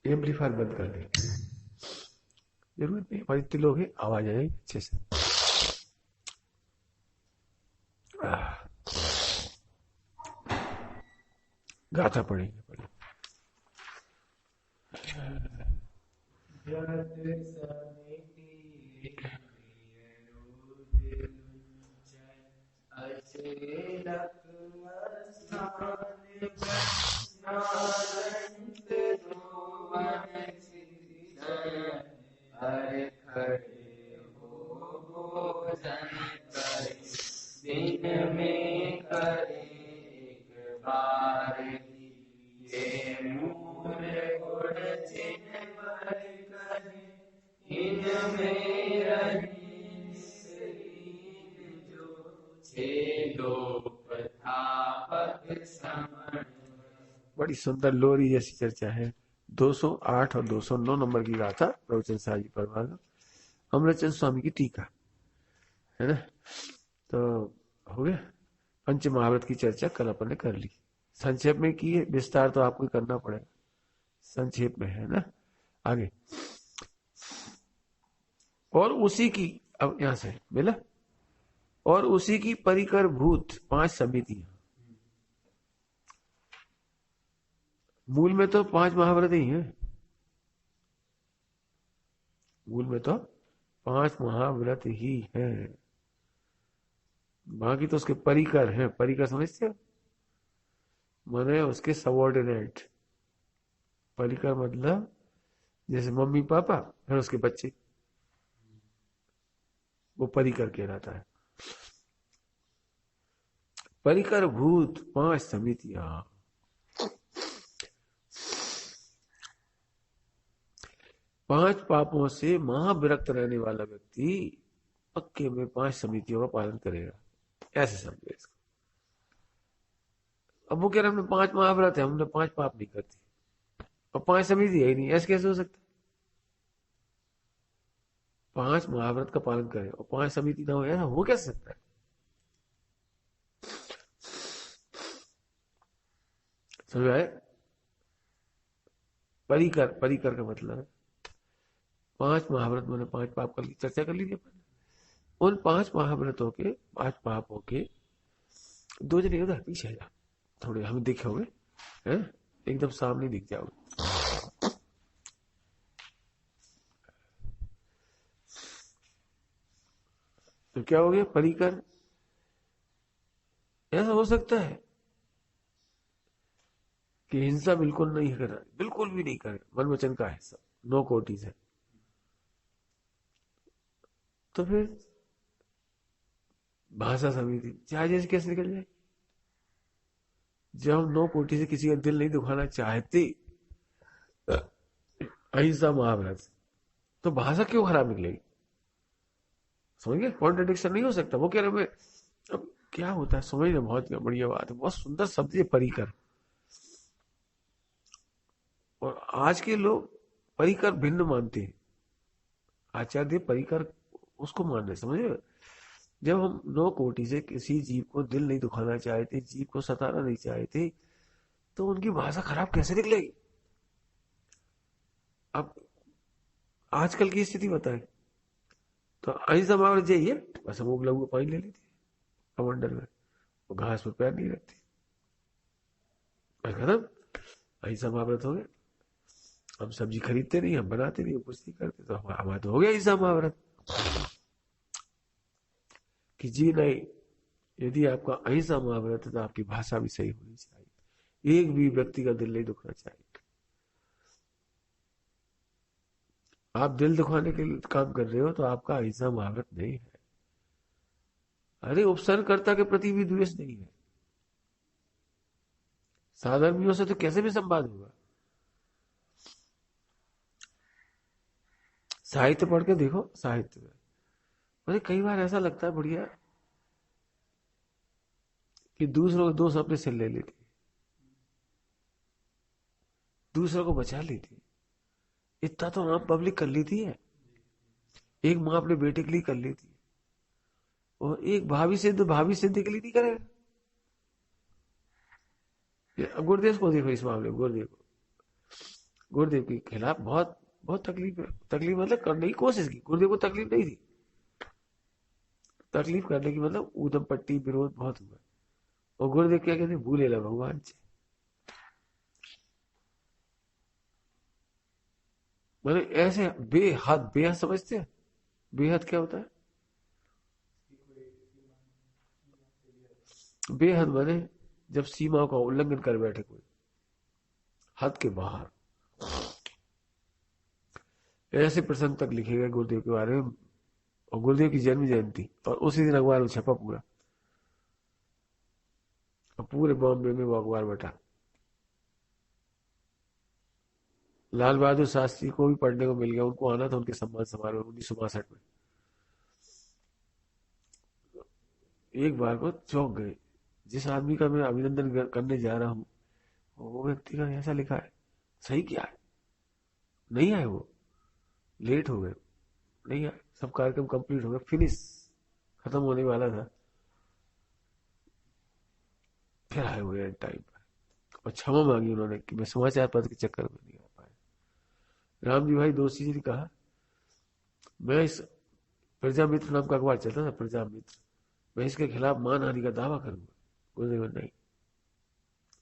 Amplifier बंद कर देंगे, जरूरत नहीं, हमारे इतने लोग हैं, आवाज आएगी अच्छे से। गाथा पड़ेंगे पहले। बड़ी सुंदर लोरी जैसी चर्चा है। 208 और 209 नंबर की गाथा प्रवचन साजी परमार अमृतचंद स्वामी की टीका है ना। तो हो गया, पंच महाभारत की चर्चा कल अपन ने कर ली, संक्षेप में की है, विस्तार तो आपको करना पड़ेगा, संक्षेप में है ना। आगे, और उसी की, अब यहां से मिला, और उसी की परिकर भूत 5 समितियां। मूल में तो 5 महाव्रत ही हैं, मूल में तो 5 महाव्रत ही हैं, बाकी तो उसके परिकर हैं। परिकर समझते हो, माने उसके सबऑर्डिनेट। परिकर मतलब जैसे मम्मी पापा फिर उसके बच्चे, वो परिकर कहलाता है। परिकर भूत 5 समितियां। 5 पापों से महाविरक्त रहने वाला व्यक्ति पक्के में 5 समितियों का पालन करेगा, ऐसे समझे इसको। अब वो कह रहे हमने 5 महाव्रत है, हमने 5 पाप नहीं करते, और 5 समिति है ही नहीं, ऐसे कैसे हो सकता है? 5 महाव्रत का पालन करें और 5 समिति ना हो, ऐसा हो कैसे सकता है? समझ आए? परिकर, परिकर का मतलब है 5 महाव्रत मैंने 5 पाप कर ली, चर्चा कर ली थी अपन। उन 5 महाव्रतों के 5 पापों के 2 जने उधर पीछे जा, थोड़े हमें दिखे होंगे, हैं एकदम सामने दिख जाओगे। तो क्या हो गया? परिकर। ऐसा हो सकता है कि हिंसा बिल्कुल नहीं करें, बिल्कुल भी नहीं करें, मन वचन का हिस्सा 9 कोटि है, तो फिर भाषा समिति चाहे जैसे कैसे निकल जाए? जब हम 9 कोटि से किसी का दिल नहीं दुखाना चाहते, अहिंसा महाव्रत, तो भाषा क्यों खराब निकलेगी? समझ गए? कॉन्ट्रडिक्शन नहीं हो सकता। वो कह रहे, अब क्या होता है समझ ना, बहुत बढ़िया बात है, बहुत सुंदर शब्द है परिकर। और आज के लोग परिकर भिन्न मानते हैं, आचार्य परिकर उसको मान रहे, समझे? जब हम 9 कोटि से किसी जीव को दिल नहीं दुखाना चाहते, जीव को सताना नहीं चाहते, तो उनकी भाषा खराब कैसे निकलेगी? अब आजकल की स्थिति बताए तो अहिंसा महाव्रत यही है, बस हम लघु पानी ले लेते कमंडल में, वो घास पर पैर नहीं रखते, खत्म, अहिंसा महाव्रत हो गया। हम सब्जी खरीदते नहीं, हम बनाते नहीं, कुछ नहीं करते, तो हमारा तो हो गया अहिंसा महाव्रत। कि जी नहीं, यदि आपका अहिंसा महाव्रत है तो आपकी भाषा भी सही होनी चाहिए, एक भी व्यक्ति का दिल नहीं दुखना चाहिए। आप दिल दुखाने के लिए काम कर रहे हो तो आपका अहिंसा महाव्रत नहीं है। अरे उपसर्गकर्ता के प्रति भी द्वेष नहीं है, साधर्मियों से तो कैसे भी संवाद होगा? साहित्य पढ़ के देखो, साहित्य में मुझे कई बार ऐसा लगता है बढ़िया कि दूसरों को दोष अपने से ले लेती, दूसरों को बचा लेती। इतना तो आम पब्लिक कर लेती है, एक माँ अपने बेटे के लिए कर लेती, और एक भाभी सिद्ध के लिए नहीं करेगा। गुरुदेव को देखो, इस मामले में गुरुदेव को, गुरुदेव के खिलाफ बहुत बहुत तकलीफ मतलब करने की कोशिश की। गुरुदेव को तकलीफ नहीं थी, तकलीफ करने की मतलब ऊधम पट्टी विरोध बहुत हुआ। और गुरुदेव क्या कहते, भूले ला भगवान से। मतलब ऐसे बेहद, बेहद समझते हैं? बेहद क्या होता है? बेहद माने जब सीमा का उल्लंघन कर बैठे कोई, हद के बाहर। ऐसे प्रसंग तक लिखे गए गुरुदेव के बारे में। और गुरुदेव की जन्म जयंती, और उसी दिन अखबार में छपा पूरा, और पूरे बॉम्बे में वो अखबार बटा। लाल बहादुर शास्त्री को भी पढ़ने को मिल गया, उनको आना था उनके सम्मान समारोह 1962 में। एक बार को चौंक गए, जिस आदमी का मैं अभिनंदन करने जा रहा हूँ, वो व्यक्ति का ऐसा लिखा है, सही क्या है? नहीं आए वो, लेट हो गए, नहीं आए। सब कार्यक्रम कंप्लीट हो गया, फिनिश खत्म होने वाला था, फिर आए हुए एंड टाइम पर। और क्षमा मांगी उन्होंने कि मैं समाचार पत्र के चक्कर में नहीं आ पाया। रामजी भाई दोषी जी ने कहा, मैं इस प्रजामित्र नाम का अखबार चलता था, प्रजामित्र, मैं इसके खिलाफ मानहानि का दावा करूंगा। गुरुदेव नहीं,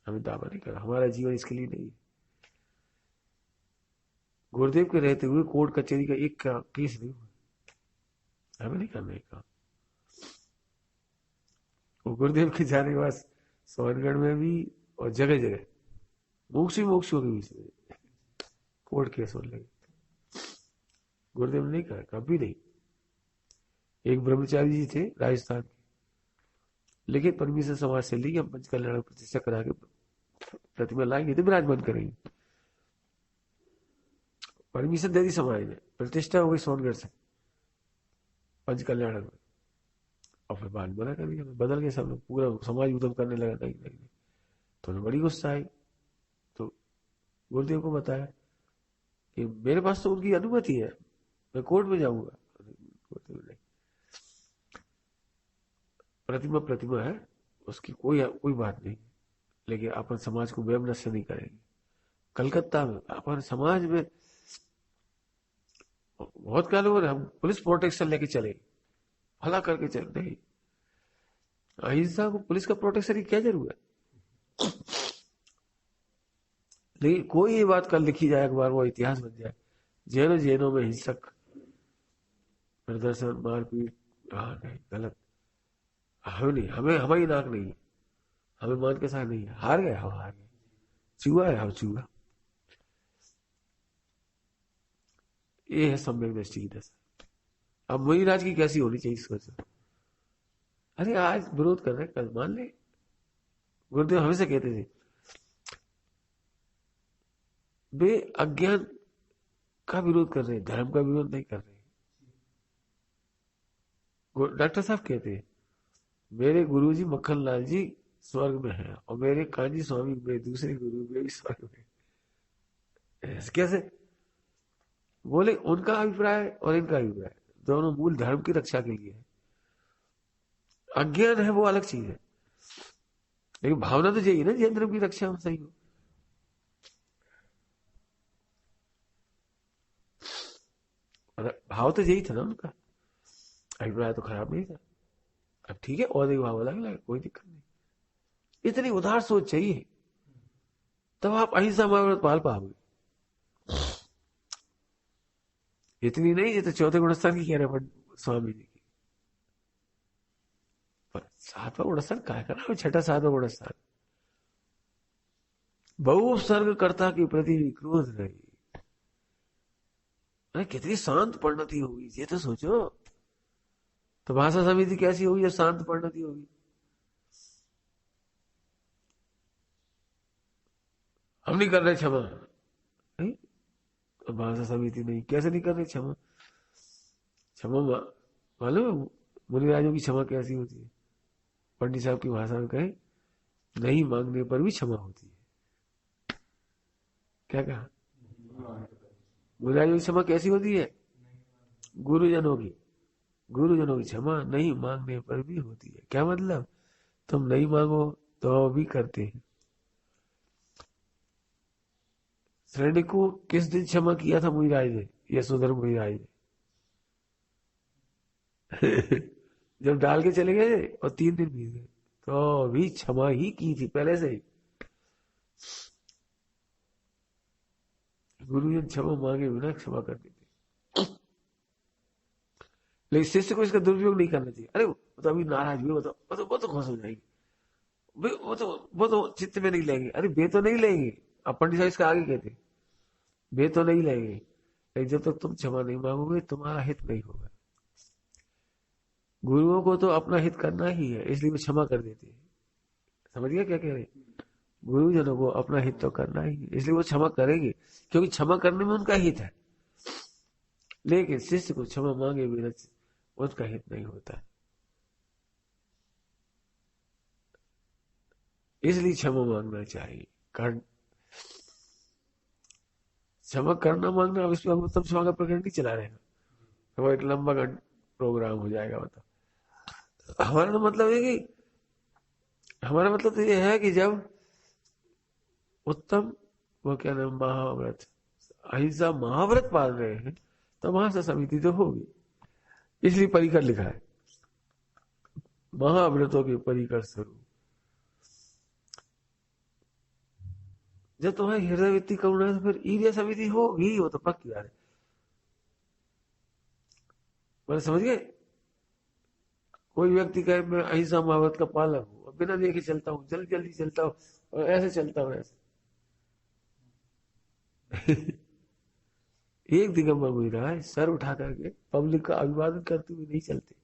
हमें दावा नहीं करा, हमारा जीवन इसके लिए नहीं है। गुरुदेव के रहते हुए कोर्ट कचहरी का एक का केस नहीं हुआ, हमें नहीं करना है काम। वो गुरुदेव के जाने के बाद सोनगढ़ में भी और जगह जगह मोक्षियों के बीच में कोर्ट केस होने लगे। गुरुदेव ने नहीं कहा, कभी नहीं। एक ब्रह्मचारी जी थे राजस्थान के, लेकिन परमिशन समाज से ली, हम पंचकल्याण प्रतिष्ठा करा के प्रतिमा लाएंगे तो विराजमान करेंगे। परमिशन दे दी समाज ने, प्रतिष्ठा हो गई सोनगढ़ से पंचकल्याण में। और फिर बाद मना कर दिया, बदल गए सब लोग, पूरा समाज उद्यम करने लगा, नहीं नहीं नहीं। तो उन्हें बड़ी गुस्सा आई, तो गुरुदेव को बताया कि मेरे पास तो उनकी अनुमति है, मैं कोर्ट में जाऊंगा। गुरुदेव नहीं, प्रतिमा प्रतिमा है, उसकी कोई कोई बात नहीं, लेकिन अपन समाज को बेमनस्य नहीं करेंगे। कलकत्ता में अपन समाज में बहुत क्या लोग, हम पुलिस प्रोटेक्शन लेके चले, भला करके चलते हैं। अहिंसा को पुलिस का प्रोटेक्शन की क्या जरूरत है? लेकिन कोई ये बात कल लिखी जाए अखबार, वो इतिहास बन जाए, जैनों में हिंसक प्रदर्शन, मारपीट, हाँ नहीं, गलत। हमें नहीं, हमें हमारी नाक नहीं है, हमें मान के साथ नहीं है। हार गए हम, हार गए, चूहा है हम, चूहा। ये है सम्यक दृष्टि की दशा। अब मुनिराज की कैसी होनी चाहिए सोचो। अरे आज विरोध कर रहे हैं, कल मान ले। गुरुदेव हमेशा कहते थे, वे अज्ञान का विरोध कर रहे हैं, धर्म का विरोध नहीं कर रहे। डॉक्टर साहब कहते हैं, मेरे गुरुजी मक्खन लाल जी स्वर्ग में है, और मेरे कांजी स्वामी, मेरे दूसरे गुरु भी स्वर्ग में। कैसे? बोले उनका अभिप्राय और इनका अभिप्राय दोनों मूल धर्म की रक्षा के लिए है। अज्ञान है वो अलग चीज है, लेकिन भावना तो यही है ना, जैन धर्म की रक्षा में सही हो। भाव तो यही था ना उनका, अभिप्राय तो खराब नहीं था। अब ठीक है, और एक भाव अलग अलग, कोई दिक्कत नहीं। इतनी उदार सोच चाहिए, तब आप अहिंसा महाव्रत पाल पाओगे। इतनी नहीं, ये तो चौथे गुणस्थान की कह रहे हैं स्वामी जी की। पर सातवां गुणस्थान क्या करना, छठा सातवां गुणस्थान, बहुसर्गकर्ता के प्रति क्रोध नहीं। अरे कितनी शांत परिणति होगी, ये तो सोचो। तो भाषा समिति कैसी होगी जब शांत परिणति होगी? हम नहीं कर रहे क्षमा, नहीं? तो भाषा समिति नहीं, कैसे नहीं कर रहे क्षमा? क्षमा मालूम है मुनिराजों की क्षमा कैसी होती है? पंडित साहब की भाषा में कहे, नहीं मांगने पर भी क्षमा होती है। क्या कहा? मुनिराजों की क्षमा कैसी होती है? गुरुजनों की क्षमा नहीं मांगने पर भी होती है। क्या मतलब? तुम नहीं मांगो तो भी करते हैं। श्रेणी को किस दिन क्षमा किया था मुनिराज ने, यशोधर मुनिराज ने? जब डाल के चले गए और 3 दिन बीत गए तो भी क्षमा ही की थी पहले से ही। गुरुजन क्षमा मांगे बिना क्षमा कर देते, लेकिन शिष्य को इसका दुरुपयोग नहीं करना चाहिए। अरे वो तो अभी नाराज हुए, वो तो खुश हो जाएगी, वो तो चित्त में नहीं लेंगे। अरे बे तो नहीं लेंगे, अब पंडित साहब इसका आगे कहते, बे तो नहीं लेंगे, लेकिन जब तक तुम क्षमा नहीं मांगोगे तुम्हारा हित नहीं होगा। गुरुओं को तो अपना हित करना ही है, इसलिए वो क्षमा कर देते हैं। समझ गया क्या कह रहे हैं? गुरुजनों को अपना हित तो करना ही है, इसलिए वो क्षमा करेंगे, क्योंकि क्षमा करने में उनका हित है। लेकिन शिष्य को क्षमा मांगे बिना उसका हित नहीं होता, इसलिए क्षमा मांगना चाहिए। क्षमा करना मांगना, अब इसमें उत्तम क्षमा का प्रकरण नहीं चला रहेगा, वो एक लंबा प्रोग्राम हो जाएगा। मतलब हमारा तो मतलब है कि, हमारा मतलब तो ये है कि जब उत्तम, वो क्या नाम, महाव्रत, अहिंसा महाव्रत पाल रहे हैं तो वहां से समिति तो होगी, इसलिए परिकर लिखा है, महाव्रतों के परिकर स्वरूप। जब तुम्हारी हृदय वृत्ति करुणा है तो फिर ईर्ष्या समिति होगी, वो तो पक्की बात है। मैंने समझ गए? कोई व्यक्ति कहे मैं अहिंसा महाव्रत का पालक हूं, बिना देखे चलता हूँ, जल्दी जल्दी चलता हूँ और ऐसे चलता हूँ ऐसे। एक दिगंबर मुनि रहा है, सर उठा करके पब्लिक का अभिवादन करते हुए नहीं चलते,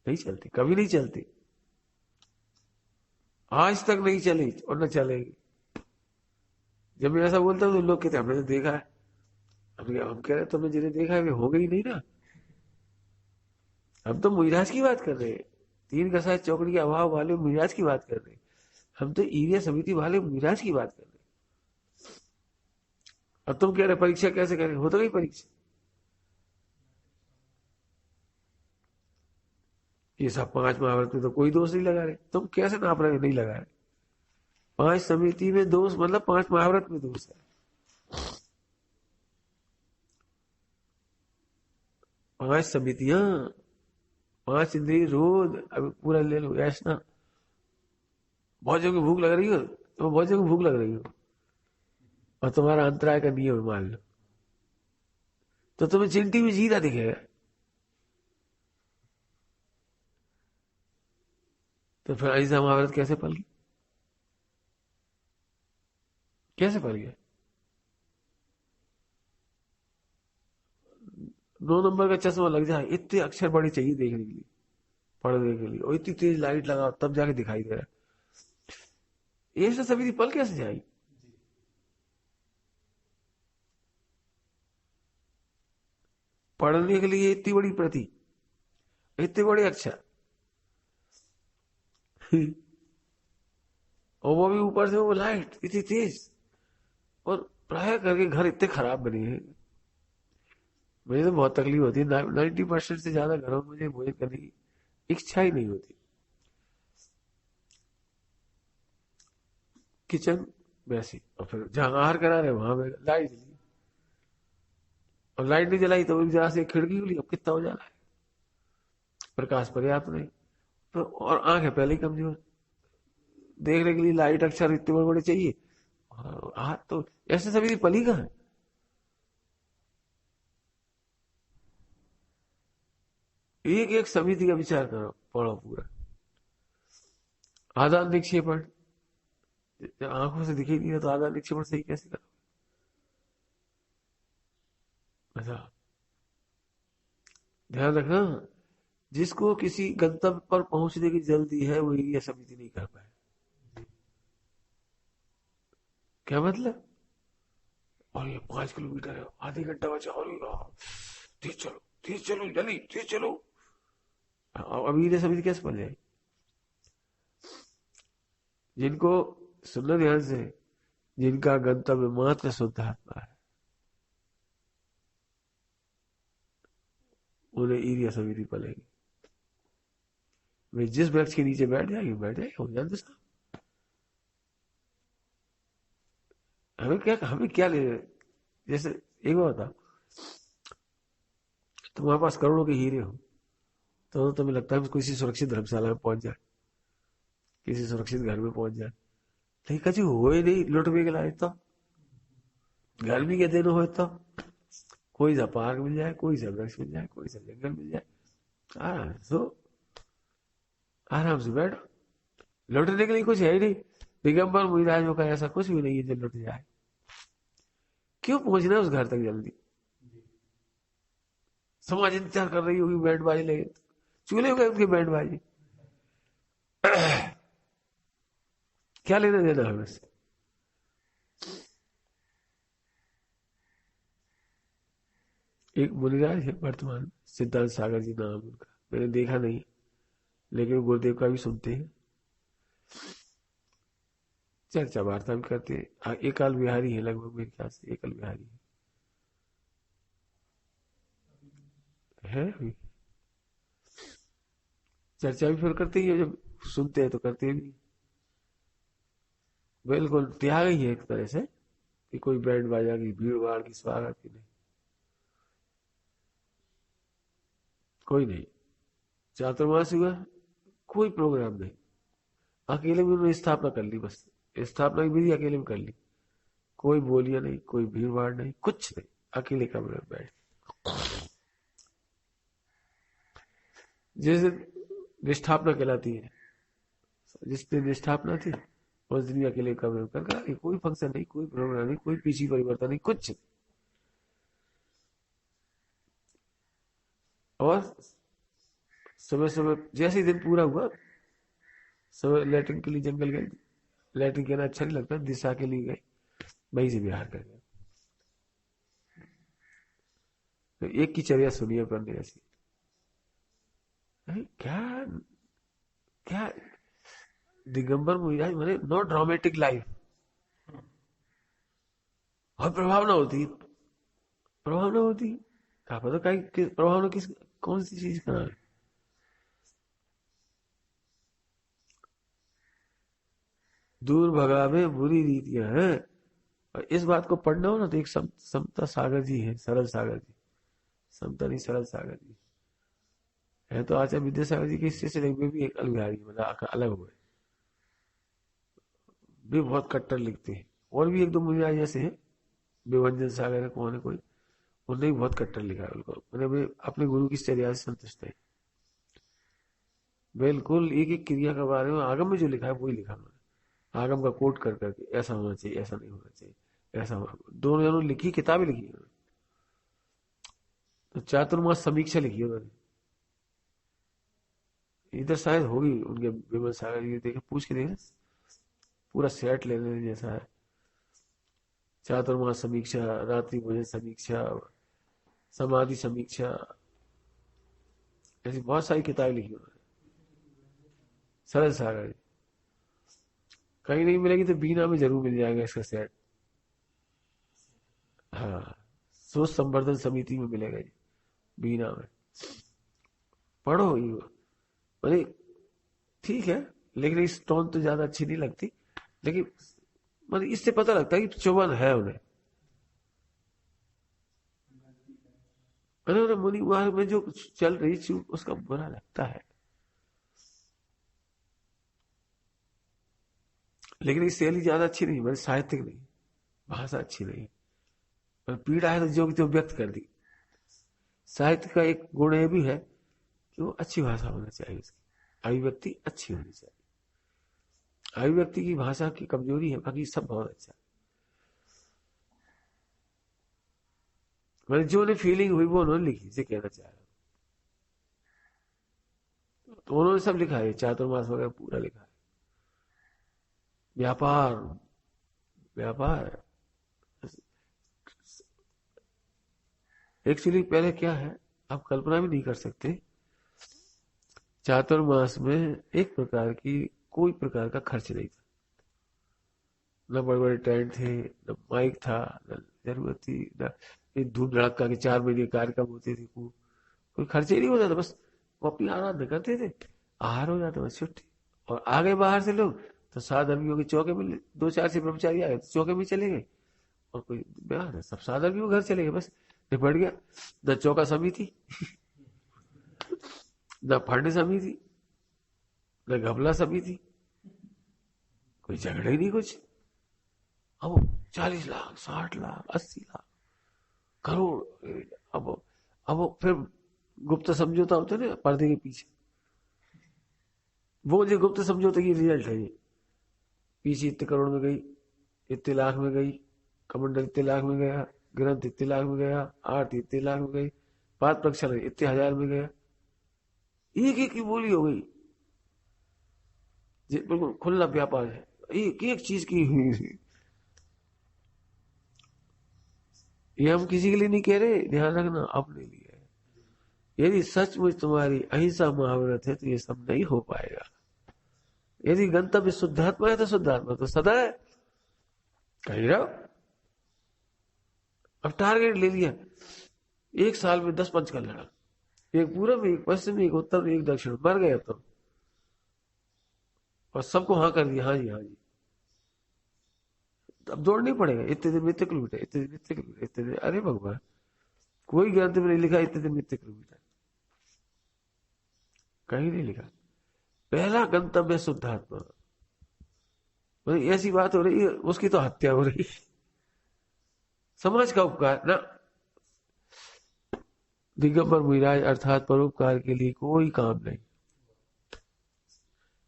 नहीं चलते, कभी नहीं चलते, आज तक नहीं चले और न चलेंगे। जब मैं ऐसा बोलता हूँ तो लोग कहते हैं हमने तो देखा है। हम कह रहे हैं तुमने जिन्हें देखा है वे हो गई नहीं ना। हम तो मुइराज की बात कर रहे हैं, 3 गसाए चौकड़ी के अभाव वाले मुइराज की बात कर रहे हैं। हम तो ईर्ष्या समिति वाले मुइराज की बात कर रहे हैं। अब तुम कह रहे परीक्षा कैसे करें, हो तो गई परीक्षा। ये सब 5 महाभारत में तो कोई दोष नहीं लगा रहे, तुम कैसे नाप रहे नहीं लगा रहे? 5 समिति में दोष मतलब 5 महाभारत में दोष है। 5 समितियां, 5 इंद्रिय रोध, अभी पूरा ले लो ऐसा। बहुत जगह भूख लग रही हो तो बहुत जगह भूख लग रही हो और तुम्हारा अंतराय का नियम मान लो, तो तुम्हें चिंटी में जीरा दिखेगा, तो फिर अहिंसा महाभारत कैसे पल गई, कैसे पल गया? 9 नंबर का चश्मा लग जाए, इतने अक्षर बड़े चाहिए देखने के लिए, पढ़ने के लिए, और इतनी तेज लाइट लगाओ तब जाके दिखाई दे रहा है। ये सब सभी पल कैसे जाएगी? पढ़ने के लिए इतनी बड़ी प्रति, इतने बड़े अक्षर और वो भी ऊपर से वो लाइट इतनी तेज, और प्राय करके घर इतने खराब बने हैं। मुझे तो बहुत तकलीफ होती है, 90% से ज्यादा घरों में मुझे भोजन करने की इच्छा ही नहीं होती। किचन वैसी, और फिर जहां आहार करा रहे वहां पे लाइट जली, और लाइट नहीं जलाई तो जरा से खिड़की खुली, अब कितना हो जा रहा है, प्रकाश पर्याप्त नहीं, तो और आंखें पहले ही कमजोर, देखने के लिए लाइट अक्षर इतने बड़े बड़े चाहिए, और हाथ तो ऐसे सभी पली कहाँ है? एक एक समिति का विचार करो, पढ़ो पूरा। आदान निक्षेपण, आंखों से दिखाई नहीं है तो आदान निक्षेपण सही कैसे करो? अच्छा, ध्यान रखना, जिसको किसी गंतव्य पर पहुंचने की जल्दी है वो ये समिति नहीं कर पाए। क्या मतलब? और ये 5 किलोमीटर है, आधे घंटा बचा, और तेज चलो, तेज चलो, जल्दी तेज चलो। अभी ये समिति कैसे बन जाएगी? जिनको, सुनना ध्यान से, जिनका गंतव्य मात्र शुद्ध आत्मा है उन्हें ईर्ष्या समिति पलेगी। वे जिस वृक्ष के नीचे बैठ जाएंगे, बैठ जाएंगे, हो जाते साहब। हमें क्या ले। जैसे एक बात बता, तुम्हारे पास करोड़ों के हीरे हो तो तुम्हें लगता है किसी सुरक्षित धर्मशाला में पहुंच जाए, किसी सुरक्षित घर में पहुंच जाए, लेकिन कभी हो ही नहीं। लुट भी गया तो गर्मी के दिन हो तो कोई सा पार्क मिल जाए, कोई सा वृक्ष मिल जाए, कोई सा जंगल मिल जाए, आराम से सो, आराम से बैठो। लौटने के लिए कुछ है ही नहीं। दिगंबर मुनिराज का ऐसा कुछ भी नहीं है जो लुट जाए। क्यों पहुंचना है उस घर तक जल्दी? समाज इंतजार कर रही होगी बैंड बाजी लगे, चूल्हे हो गए उनके बैंड बाजी। क्या लेना देना हमें से? एक मुनिराज है वर्तमान, सिद्धांत सागर जी नाम उनका, मैंने देखा नहीं लेकिन गुरुदेव का भी सुनते हैं, चर्चा वार्ता भी करते हैं। एकल बिहारी है लगभग, मेरे ख्याल से एकल बिहारी है अभी। चर्चा भी फिर करते ही है, जब सुनते हैं तो करते भी। बिल्कुल त्याग ही है एक तरह से, कि कोई बैंड बाजा की भीड़ भाड़ की स्वागत की नहीं, कोई नहीं। चातुर्मास हुआ, कोई प्रोग्राम नहीं, अकेले में उन्होंने स्थापना कर ली, बस स्थापना की विधि अकेले में कर ली। कोई बोलिया नहीं, कोई भीड़ भाड़ नहीं, कुछ नहीं, अकेले कमरे में बैठ। जिस दिन निष्ठापना कहलाती है, जिस दिन निष्ठापना थी उस दिन अकेले कमरे में कर, कोई फंक्शन नहीं, कोई प्रोग्राम नहीं, कोई पीछी परिवर्तन नहीं, कुछ नहीं। और समय समय जैसे ही दिन पूरा हुआ, समय लैट्रिन के लिए जंगल गए। लैट्रिन कहना अच्छा नहीं लगता, दिशा के लिए गए, वहीं से बिहार कर गए। तो एक की चर्या सुनिए करने ऐसी। क्या क्या दिगंबर मुनिराज मैंने नो ड्रामेटिक लाइफ, और प्रभाव ना होती, प्रभाव ना होती। क्या पता कहीं प्रभाव ना, किस कौन सी चीज का है। दूर भगावे बुरी रीतियां हैं। और इस बात को पढ़ना हो ना तो एक समता सागर जी है, सरल सागर जी, समता नहीं सरल सागर जी है, तो आचार्य विद्यासागर जी के हिस्से से वे भी एक अलग मतलब अलग हुए, भी बहुत कट्टर लिखते हैं। और भी एक दो मुनिराज जैसे हैं, विभंजन सागर है, कौन है कोई, उन्होंने भी बहुत कट्टर लिखा है उनको, मतलब वे अपने गुरु की चर्या से संतुष्ट है। बिल्कुल एक एक क्रिया के बारे में आगम में जो लिखा है वही लिखा उन्होंने, आगम का कोट कर करके, ऐसा होना चाहिए, ऐसा नहीं होना चाहिए, ऐसा होना। दोनों जनों ने लिखी, किताबें लिखी उन्होंने। तो चातुर्मास समीक्षा लिखी उन्होंने, इधर शायद होगी उनके विमल सागर जी, देखे पूछ के देखे, पूरा सेट लेने जैसा है। चातुर्मास समीक्षा, रात्रि भोजन समीक्षा, समाधि समीक्षा, ऐसी बहुत सारी किताबें लिखी उन्होंने। सरल सागर जी, कहीं नहीं मिलेगी तो बीना में जरूर मिल जाएगा इसका सेट। हाँ, सोच संवर्धन समिति में मिलेगा ये, बीना में। पढ़ो ये, मतलब ठीक है, लेकिन इस टोन तो ज्यादा अच्छी नहीं लगती, लेकिन मतलब इससे पता लगता है कि चुभन है उन्हें। उन्होंने मुनि मार्ग में जो चल रही चूक उसका बुरा लगता है, लेकिन ये शैली ज्यादा अच्छी नहीं, मतलब साहित्यिक नहीं, भाषा अच्छी नहीं। पर पीड़ा है तो जो की तो व्यक्त कर दी। साहित्य का एक गुण ये भी है कि वो अच्छी भाषा होना चाहिए, उसकी अभिव्यक्ति अच्छी होनी चाहिए। अभिव्यक्ति की भाषा की कमजोरी है, बाकी सब बहुत अच्छा है। मतलब जो उन्हें फीलिंग हुई वो उन्होंने लिखी, इसे कहना चाह रहा हूं। तो उन्होंने सब लिखा है, चातुर्मास वगैरह पूरा लिखा है। व्यापार, व्यापार एक्चुअली पहले क्या है, आप कल्पना भी नहीं कर सकते। चातुर्मास में एक प्रकार की कोई प्रकार का खर्च नहीं था, न बड़े बड़े टेंट थे, न माइक था, न जरूरत थी, न धूम धड़क्का के 4 महीने कार्यक्रम होते थे, कोई खर्च ही नहीं होता था। बस वो अपनी आराधना करते थे, आहार हो जाता, बस छुट्टी। और आ गए बाहर से लोग तो 7 आदमियों के चौके में, 2 4 से ब्रह्मचारी आए तो चौके में चले गए, और कोई ब्याह है, सब साधन भी वो घर चले गए, बस निपट गया। न चौका समिति, न फंड समिति, न घपला समिति, कोई झगड़ा ही नहीं कुछ। अब 40 लाख, 60 लाख, 80 लाख, करोड़। अब फिर गुप्त समझौता होता है ना पर्दे के पीछे, वो जो गुप्त समझौते की रिजल्ट है ये। पीछे इतने करोड़ में गई, इतने लाख में गई, कमंडल इतने लाख में गया, ग्रंथ इतने लाख में गया, आरती इतने लाख में गई, पाद प्रक्षालन इतने हजार में गया। एक एक की बोली हो गई, बिल्कुल खुला व्यापार है, एक एक चीज की हुई। ये हम किसी के लिए नहीं कह रहे, ध्यान रखना, अपने लिए है। यदि सचमुच तुम्हारी अहिंसा महाव्रत है तो ये सब नहीं हो पाएगा। यदि गंतव्य शुद्धात्मा है तो शुद्धात्मा तो सदा है, कहीं रहो। अब टारगेट ले लिया, 1 साल में 10 पंच कल्याण, एक पूरब, एक पश्चिम, एक उत्तर, एक दक्षिण, मर गए अब तो। और सबको हाँ कर दिया, हाँ जी हाँ जी। अब दौड़ नहीं पड़ेगा, इतने दिन में इतने किलोमीटर, इतने दिन इतने किलोमीटर, इतने दिन। अरे भगवान, कोई ग्रंथ में नहीं लिखा इतने दिन में इतने किलोमीटर, कहीं नहीं लिखा। पहला गंतव्य शुद्धात्मा, ऐसी बात हो रही है, उसकी तो हत्या हो रही। समाज का उपकार ना, दिगंबर मुनिराज अर्थात परोपकार के लिए कोई काम नहीं।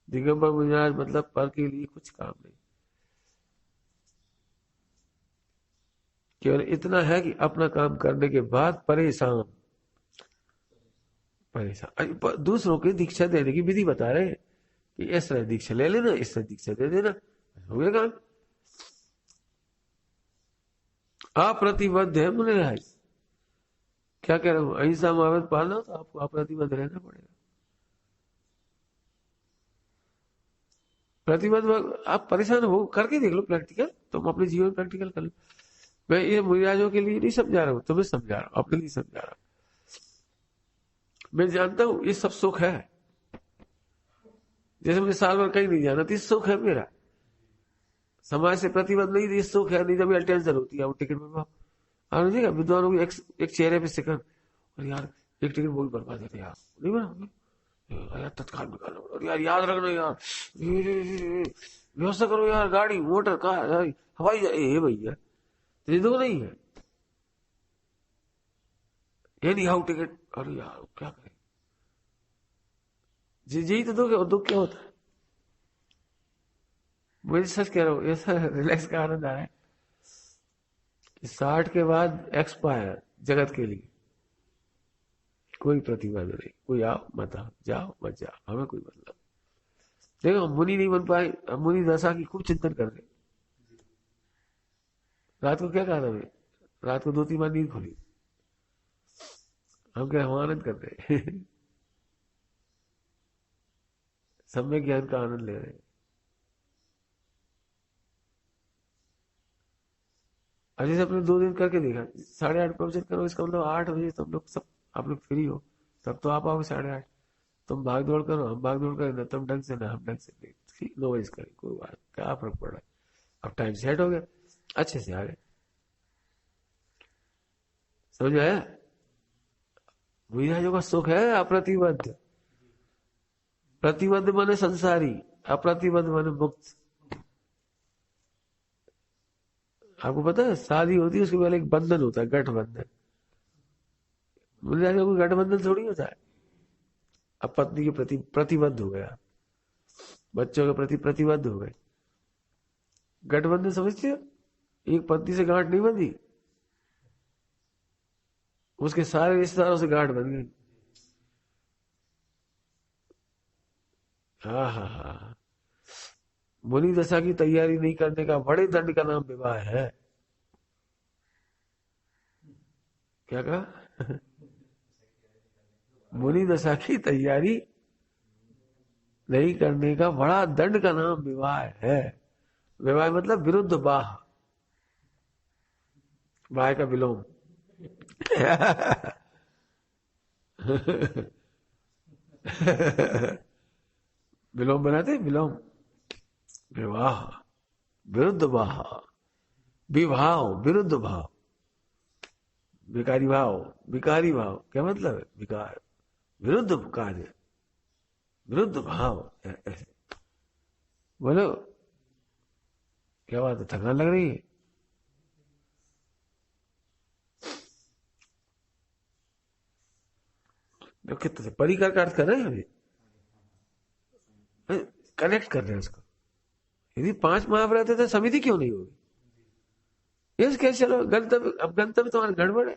दिगंबर मुनिराज मतलब पर के लिए कुछ काम नहीं, केवल इतना है कि अपना काम करने के बाद परेशान परेशान। दूसरों की दीक्षा देने की विधि बता रहे हैं कि इस तरह दीक्षा ले लेना, इस तरह दीक्षा दे देना, हो गया काम। अप्रतिबद्ध है मुनिराज, क्या कह रहा हूं, अहिंसा महाव्रत पालना हो तो आपको अप्रतिबद्ध रहना पड़ेगा। प्रतिबद्ध, आप परेशान हो करके देख लो प्रैक्टिकल, तुम अपने जीवन में प्रैक्टिकल कर लो। मैं ये मुनिराजों के लिए नहीं समझा रहा हूं, तुम्हें समझा रहा हूं, अपने लिए समझा रहा हूं। मैं जानता हूं ये सब सुख है, जैसे मुझे साल भर कहीं नहीं जाना तो सुख है मेरा, समाज से प्रतिबद्ध नहीं, ये सुख है। नहीं जब टेंशन होती है, वो टिकट बनवाओ, और देखा विद्वानों की एक चेहरे पे सिकन, और यार एक टिकट वो भी बनवा देते यार, नहीं बना यार, तत्काल निकालना, और यार याद रखना यार, व्यवस्था करो यार, गाड़ी मोटर कार हवाई ये भैया तेरे दो नहीं है, ये नहीं हाउ टिकट, अरे यार क्या करें, यही तो दुख है। और दुख क्या होता है, मुझे सच कह रहा हूँ, ऐसा रिलैक्स का आनंद आ रहा है कि 60 के बाद एक्सपायर जगत के लिए कोई प्रतिबद्ध नहीं, कोई आओ मत आओ, जाओ मत जाओ, हमें कोई मतलब। देखो हम मुनि नहीं बन पाए, हम मुनि दशा की खूब चिंतन कर रहे। रात को क्या कहा था मैं, रात को 2-3 बार नींद खुली, हम क्या हम आनंद कर रहे हैं। सम्यक ज्ञान का आनंद ले रहे हैं। अजय से अपने 2 दिन करके देखा, 8:30 प्रवचन करो, इसका मतलब 8 बजे तुम लोग सब आप लोग फ्री हो, तब तो आप आओगे 8:30। तुम भाग दौड़ करो, हम भाग दौड़ करें, ना तुम ढंग से ना हम ढंग से, नहीं 9 बजे करें, कोई बात क्या फर्क पड़ रहा है। अब टाइम सेट हो गया, अच्छे से आ गए, समझ में आया। विराजों का सुख है अप्रतिबद्ध, प्रतिबद्ध माने संसारी, अप्रतिबद्ध माने मुक्त। आपको पता है शादी होती है उसके पहले एक बंधन होता है, गठबंधन। मुझे कोई गठबंधन थोड़ी होता है। अब पत्नी के प्रति प्रतिबद्ध हो गया, बच्चों के प्रति प्रतिबद्ध हो गए, गठबंधन समझते हो, एक पत्नी से गांठ नहीं बंधी, उसके सारे रिश्तेदारों से गांठ बन गई। हाँ हाँ हाँ, मुनि दशा की तैयारी नहीं करने का बड़े दंड का नाम विवाह है। क्या कहा, मुनि दशा की तैयारी नहीं करने का बड़ा दंड का नाम विवाह है। विवाह मतलब विरुद्ध बाह, बाह का विलोम। विलोम बनाते, विलोम, विवाह, विरुद्ध बाह, विभाव विरुद्ध भाव, विकारी भाव, विकारी भाव क्या मतलब है? विकार, विरुद्ध कार्य, विरुद्ध भाव। ऐसे बोलो, क्या बात है, थकान लग रही है? कितने से परिकर का अर्थ कर रहे हैं अभी, कनेक्ट कर रहे हैं उसको। यदि 5 महाव्रत है तो समिति क्यों नहीं होगी? यस, कैसे चलो गंतव्य, अब गंतव्य तुम्हारा गड़बड़ है।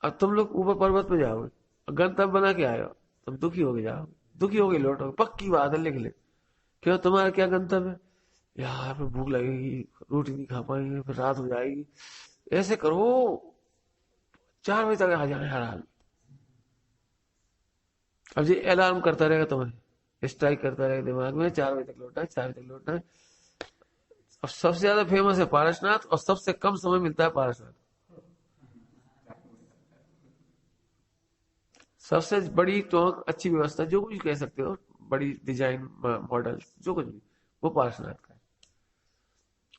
अब तुम लोग ऊपर पर्वत पे जाओगे, गंतव्य बना के आए हो, तुम दुखी होगे, जाओगे दुखी होगे लौटोगे, पक्की बात है, लिख ले। क्यों, तुम्हारा क्या गंतव्य है? यार फिर भूख लगेगी, रोटी नहीं खा पाएंगे, फिर रात हो जाएगी। ऐसे करो, 4 बजे तक आ जाए हर हाल। अब ये अलार्म करता रहेगा तुम्हें, स्ट्राइक करता रहेगा दिमाग में, 4 बजे तक लौटना है, 4 बजे तक लौटना है। अब सबसे ज्यादा फेमस है पारसनाथ, और सबसे कम समय मिलता है पारसनाथ। सबसे बड़ी टोंक, अच्छी व्यवस्था, जो कुछ कह सकते हो, बड़ी डिजाइन, मॉडल, जो कुछ भी, वो पार्श्वनाथ का है।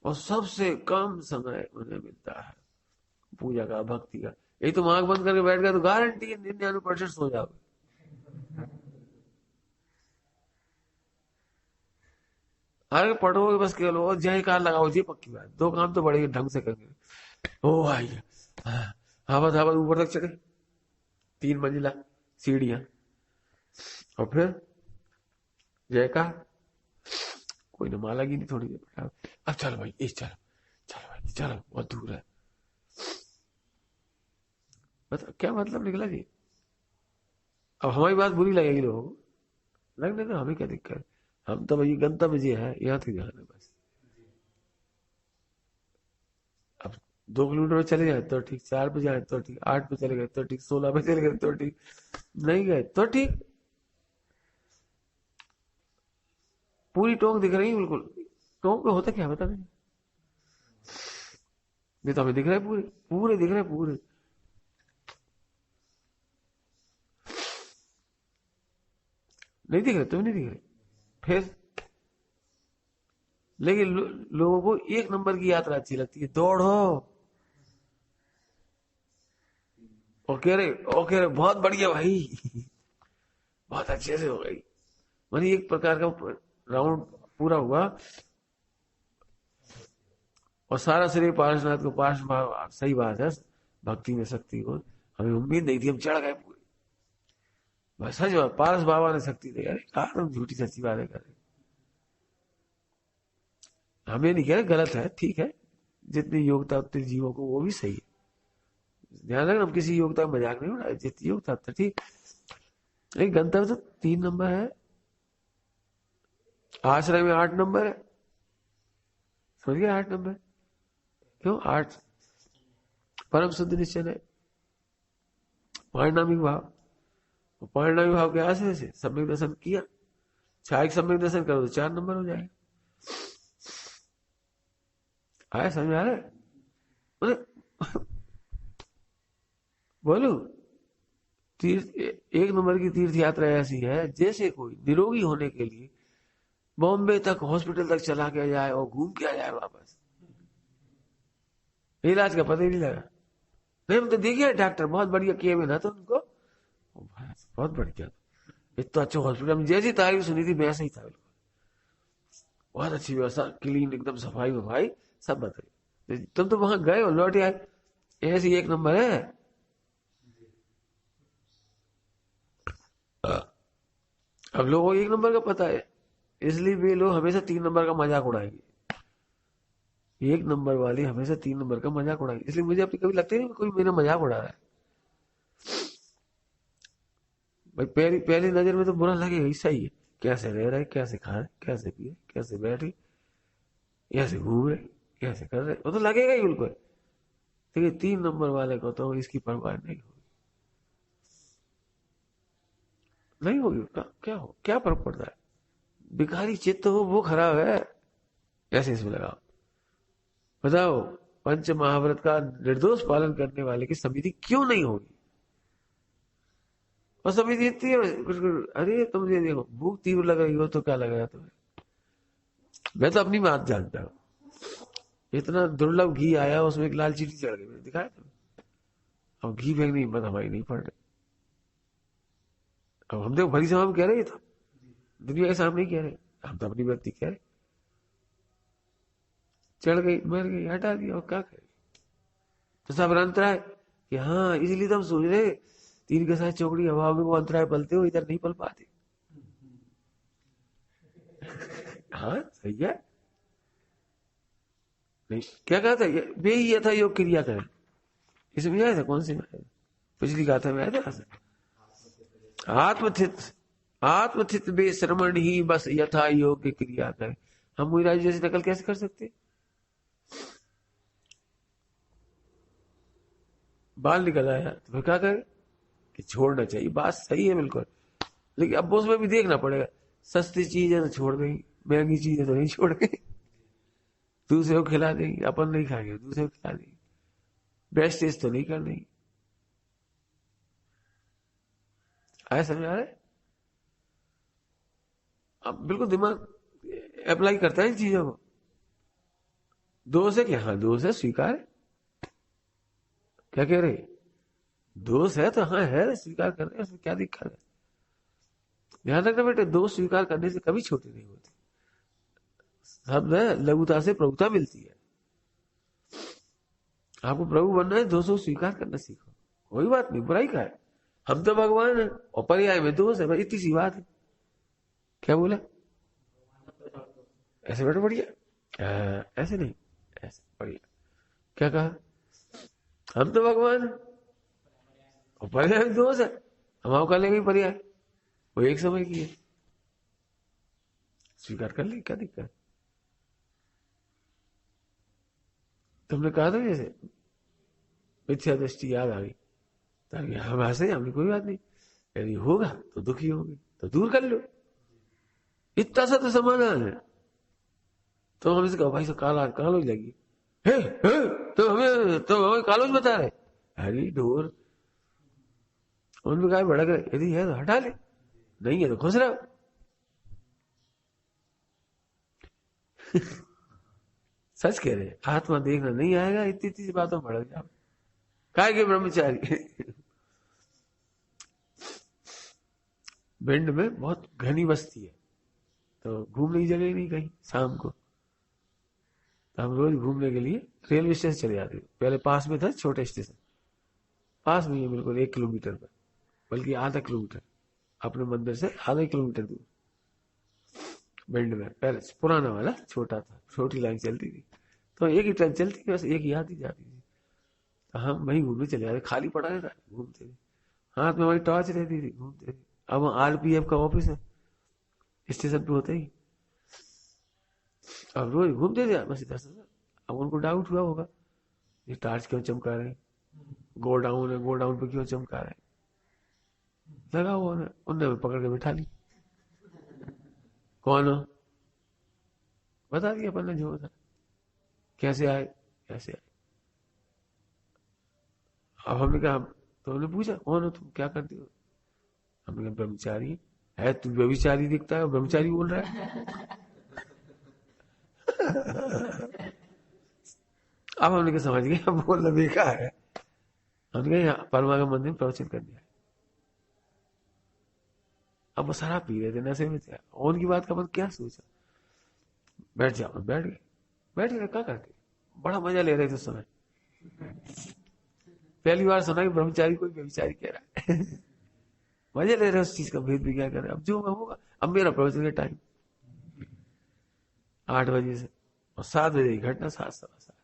और सबसे कम समय उन्हें मिलता है पूजा का, भक्ति का। यही तो आंख बंद करके बैठ गया तो गारंटी है 99% सो जाओगे। अरे पढ़ोगे बस, केवल वो जय कार लगाओ जी, पक्की बात, 2 काम तो बड़े ढंग से करेंगे। ओ भाई, हावत हावत ऊपर तक चढ़े, 3 मंजिला सीढ़ियां, और फिर जय का कोई न माला की नहीं, थोड़ी देर बैठा, अब चलो भाई, इस चलो, चलो भाई चलो, बहुत दूर है। मतलब क्या मतलब निकला जी? अब हमारी बात बुरी लगेगी लोगों को, लगने तो हमें क्या दिक्कत है? हम तो भाई गंतव्य जी है, यहाँ तक जाना है बस। अब 2 किलोमीटर में चले जाए तो ठीक, 4 पे जाए तो ठीक, 8 पे चले गए तो ठीक, 16 पे चले गए तो ठीक, नहीं गए तो ठीक। पूरी टोंक दिख रही है बिल्कुल। टोंक पे होता क्या बता नहीं, ये तो हमें दिख रहा है, पूरे पूरे दिख रहे हैं, पूरे। नहीं दिख रहे, तुम नहीं दिख रहे फिर। लेकिन लोगों को 1 नंबर की यात्रा अच्छी लगती है, दौड़ो और कह रहे बहुत बढ़िया भाई, बहुत अच्छे से हो गई। मानी एक प्रकार का राउंड पूरा हुआ, और सारा शरीर पार्श्वनाथ को पार्श्व, सही बात है, भक्ति में शक्ति को हमें उम्मीद नहीं थी, हम चढ़ गए पूरे। बस सच बात, पारस बाबा ने शक्ति दी। अरे कहा तुम झूठी सच्ची बातें कर रहे, हमें नहीं कह रहे गलत है, ठीक है, जितनी योग्यता उतने जीवों को, वो भी सही है। ध्यान रखना, हम किसी योग्यता का मजाक नहीं उड़ाए, जितनी योग्यता उतना ठीक। लेकिन गंतव्य तो 3 नंबर है, आश्रय में 8 नंबर है, समझ गए? 8 नंबर क्यों? 8 परम शुद्ध निश्चय है, पारिणामिक भाव। पारिणामिक भाव के आश्रय से सम्यक दर्शन किया, छायक सम्यक दर्शन करो तो 4 नंबर हो जाएगा। आया समझ में आ रहा है? बोलो, तीर्थ 1 नंबर की तीर्थ यात्रा ऐसी है जैसे कोई निरोगी होने के लिए बॉम्बे तक, हॉस्पिटल तक चला के जाए और घूम के आ जाए वापस, इलाज का पता ही नहीं लगा। नहीं, हम तो देखिए डॉक्टर बहुत बढ़िया किए हुए ना, तो उनको बहुत बढ़िया, इतना अच्छा हॉस्पिटल, हम जैसी तारीफ सुनी थी वैसे ही था बिल्कुल, बहुत अच्छी व्यवस्था, क्लीन एकदम, सफाई वफाई सब बताइए। तुम तो वहां गए और लौट आए, ऐसी 1 नंबर है। अब लोगों को 1 नंबर का पता है, इसलिए वे लोग हमेशा 3 नंबर का मजाक उड़ाएंगे। 1 नंबर वाले हमेशा 3 नंबर का मजाक उड़ाएंगे, इसलिए मुझे अपनी कभी लगता ही नहीं कोई मेरा मजाक उड़ा रहा है। भाई पहली नजर में तो बुरा लगेगा ही, सही है, कैसे रह रहे, कैसे खा रहे, कैसे पिए, कैसे बैठे, कैसे घूम रहे, कैसे कर रहे, वो तो लगेगा ही बिल्कुल। देखिए 3 नंबर वाले को तो इसकी परवाह नहीं होगी, नहीं होगी, क्या हो, क्या फर्क पड़ता है? भिखारी चित्त हो वो खराब है, कैसे इसमें लगाओ? बताओ, पंच महाव्रत का निर्दोष पालन करने वाले की समिति क्यों नहीं होगी? और समिति इतनी है कुछ, अरे तुम ये देखो, भूख तीव्र लग रही हो तो क्या लग रहा है तुम्हें? मैं तो अपनी बात जानता हूं, इतना दुर्लभ घी आया, उसमें एक लाल चीटी चढ़ गई, मैंने दिखाया था। अब घी फेंकने की हिम्मत हमारी नहीं पड़ रही। अब हम देखो भरी सभा में कह रहे था, दुनिया के सामने ही कह रहे, हम तो अपनी व्यक्ति कह रहे, चढ़ गई मर गई हटा दिया, और क्या करें। तो सब अंतराय कि हाँ, इसलिए तो हम सोच रहे तीर के साथ चौकड़ी हवा में वो अंतराय पलते हो, इधर नहीं पल पाते। हाँ सही है। नहीं क्या कहा था, वे ही यथा योग क्रिया करें, इसमें आया था, कौन सी में आया था? पिछली गाथा में आया था। आत्मथित बे श्रमण ही बस यथा योग की क्रिया करें। हम मुनिराज जैसी नकल कैसे कर सकते? बाल निकल आया तो फिर क्या करें कि छोड़ना चाहिए, बात सही है बिल्कुल, लेकिन अब उसमें भी देखना पड़ेगा। सस्ती चीज है तो छोड़ देंगे, महंगी चीज है तो नहीं छोड़ देंगे, दूसरे को खिला देंगे, अपन नहीं खाएंगे दूसरे को खिला देंगे, वेस्टेज तो नहीं कर देंगे। आया समझ आ रहा है? अब बिल्कुल दिमाग अप्लाई करता है इन चीजों को। दोष है क्या? हाँ दोष है, स्वीकार है। क्या कह रहे? दोष है तो हाँ है, स्वीकार कर रहे हैं, उसमें क्या दिक्कत है? ध्यान रखना बेटे, दोष स्वीकार करने से कभी छोटे नहीं होते। सब लघुता से प्रभुता मिलती है। आपको प्रभु बनना है, दोषों स्वीकार करना सीखो, कोई बात नहीं, बुराई का है। हम तो भगवान है और पर्याय में दोष है, बस इतनी सी बात है। क्या बोला? ऐसे बेटा बढ़िया, ऐसे नहीं, ऐसे बढ़िया। क्या कहा? हम तो भगवान है और पर्याय में दोष है, हम आओ कर लेंगे पर्याय, वो एक समय की है, स्वीकार कर ले, क्या दिक्कत है? तुमने कहा था जैसे मिथ्या दृष्टि याद आ गई, ताकि हम हंसे, हमने कोई बात नहीं, यदि होगा तो दुखी होगी तो दूर कर लो, इतना सा तो समाधान है। तो हम इसे कहा भाई, कालोज लगी है, तो हमें कालोज बता रहे, हरी ढोर, उनमें कहा भड़क रहे, यदि है तो हटा ले, नहीं है तो खुश रहो। सच कह रहे, आत्मा देखना नहीं आएगा, इतनी इतनी बातों में भड़क जाओ, काय के ब्रह्मचारी। भिंड में बहुत घनी बस्ती है, तो घूमने की जगह नहीं कहीं शाम को, तो हम रोज घूमने के लिए रेलवे स्टेशन चले जाते थे। पहले पास में था छोटे स्टेशन, पास में ही है बिल्कुल 1 किलोमीटर पर, बल्कि आधा किलोमीटर, अपने मंदिर से आधा किलोमीटर दूर भिंड में। पहले पुराना वाला छोटा था, छोटी लाइन चलती थी, तो एक ही ट्रेन चलती थी, बस एक ही आती जाती थी, तो हम वहीं घूमने चले जाते, खाली पड़ा रहता, घूमते थे, हाथ में वही टॉर्च रहती थी, घूमते थे। अब आरपीएफ का ऑफिस है स्टेशन पे होते ही, अब रोज घूमते थे बस इधर से। अब उनको डाउट हुआ होगा, ये टॉर्च क्यों चमका रहे हैं, गोडाउन है, गोडाउन पे क्यों चमका रहे हैं, लगा हुआ उन्हें, उनने पकड़ के बिठा ली। कौन हो? बता दिया अपन ने जो था, कैसे आए, कैसे आए। अब हमने कहा, तो उन्होंने पूछा कौन हो तुम, क्या करते हो? हमने कहा ब्रह्मचारी है। तू व्यभिचारी दिखता है, ब्रह्मचारी बोल रहा है। अब हमने क्या समझ गए, अब बोलना बेकार है। हमने कहा यहाँ परमागम मंदिर में प्रवचन कर दिया। अब वो शराब पी रहे थे, नशे में थे, उनकी बात का मतलब क्या सोचा, बैठ जाओ, बैठ गए, बैठ गए, क्या करते, बड़ा मजा ले रहे थे उस समय। पहली बार सुना कि ब्रह्मचारी कोई व्यभिचारी कह रहा है। मजे ले रहे उस चीज का, भेद भी क्या कर रहे, अब जो होगा। अब मेरा प्रवचन का टाइम 8 बजे से, और 7 बजे की घटना, 7 सवा 7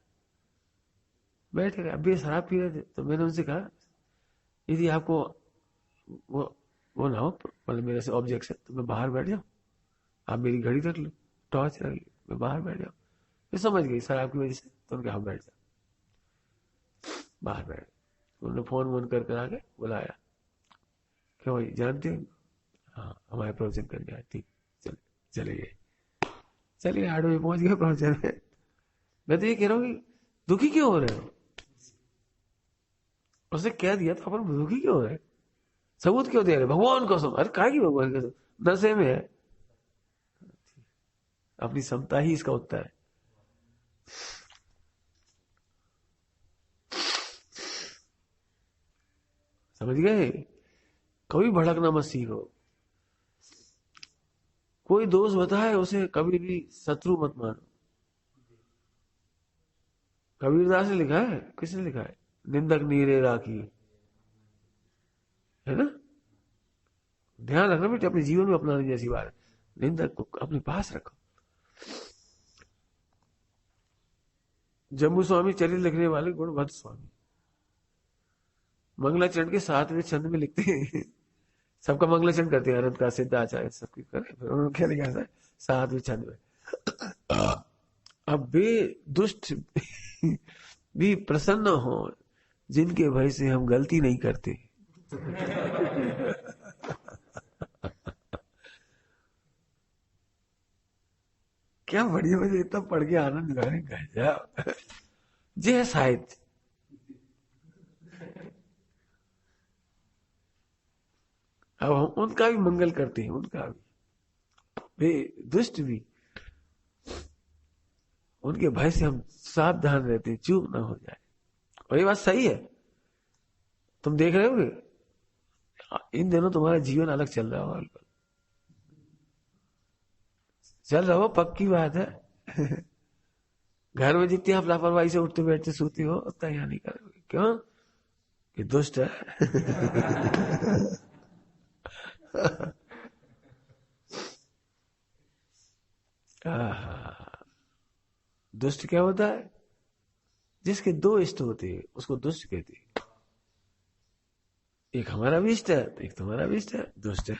बैठे रहे। अब ये शराब पी रहे थे, तो मैंने उनसे कहा यदि आपको वो ना हो, मतलब मेरे से ऑब्जेक्शन, तो मैं बाहर बैठ जाऊं, आप मेरी घड़ी रख लो, टॉर्च रख लो, मैं बाहर बैठ जाऊं। ये समझ गई शराब की वजह से, तो उनके, हाँ बैठ जाओ, बाहर बैठ। उन्होंने फोन वोन कर आके बुलाया, क्यों भाई जानते हो? हाँ हमारे प्रवचन करने आए, ठीक, चले चले गए। चलिए 8 बजे पहुंच गए प्रवचन में। मैं तो ये कह रहा हूँ कि दुखी क्यों हो रहे हो? उसने कह दिया तो अपन दुखी क्यों हो रहे? सबूत क्यों दे रहे? भगवान कसम, अरे कहा की भगवान कसम, नशे में है। अपनी समता ही इसका उत्तर है। समझ गए? कभी भड़कना मत सीखो। कोई दोष बताए उसे कभी भी शत्रु मत मानो। कबीरदास ने लिखा है, किसने लिखा है? निंदक नीरे राखी, है ना? ध्यान रखना बेटे, अपने जीवन में अपनाने जैसी बात है। निंदक को अपने पास रखो। जम्बू स्वामी चरित्र लिखने वाले गुणभद्र स्वामी मंगलाचरण के 7वें छंद में लिखते हैं। सबका मंगलाचरण करते हैं, अनंत का, सिद्ध आचार्य, सबकी करे। फिर उन्होंने क्या लिखा था 7वें छंद में? अब वे दुष्ट भी प्रसन्न हो जिनके भय से हम गलती नहीं करते। क्या बढ़िया, मुझे इतना पढ़ के आनंद आ रहा है। जे है साहित्य। अब हम उनका भी मंगल करते हैं, उनका भी। वे दुष्ट भी, उनके भय से हम सावधान रहते हैं, चूक ना हो जाए। और ये बात सही है। तुम देख रहे हो इन दिनों तुम्हारा जीवन अलग चल रहा हो, चल रहा हो, पक्की बात है। घर में जितनी आप लापरवाही से उठते बैठते सोते हो, उतना यहाँ नहीं करोगे। क्यों? कि दुष्ट है। दुष्ट क्या होता है? जिसके दो इष्ट होते हैं उसको दुष्ट कहते हैं। एक हमारा भी इष्ट है, एक तुम्हारा भी इष्ट है, दुष्ट है।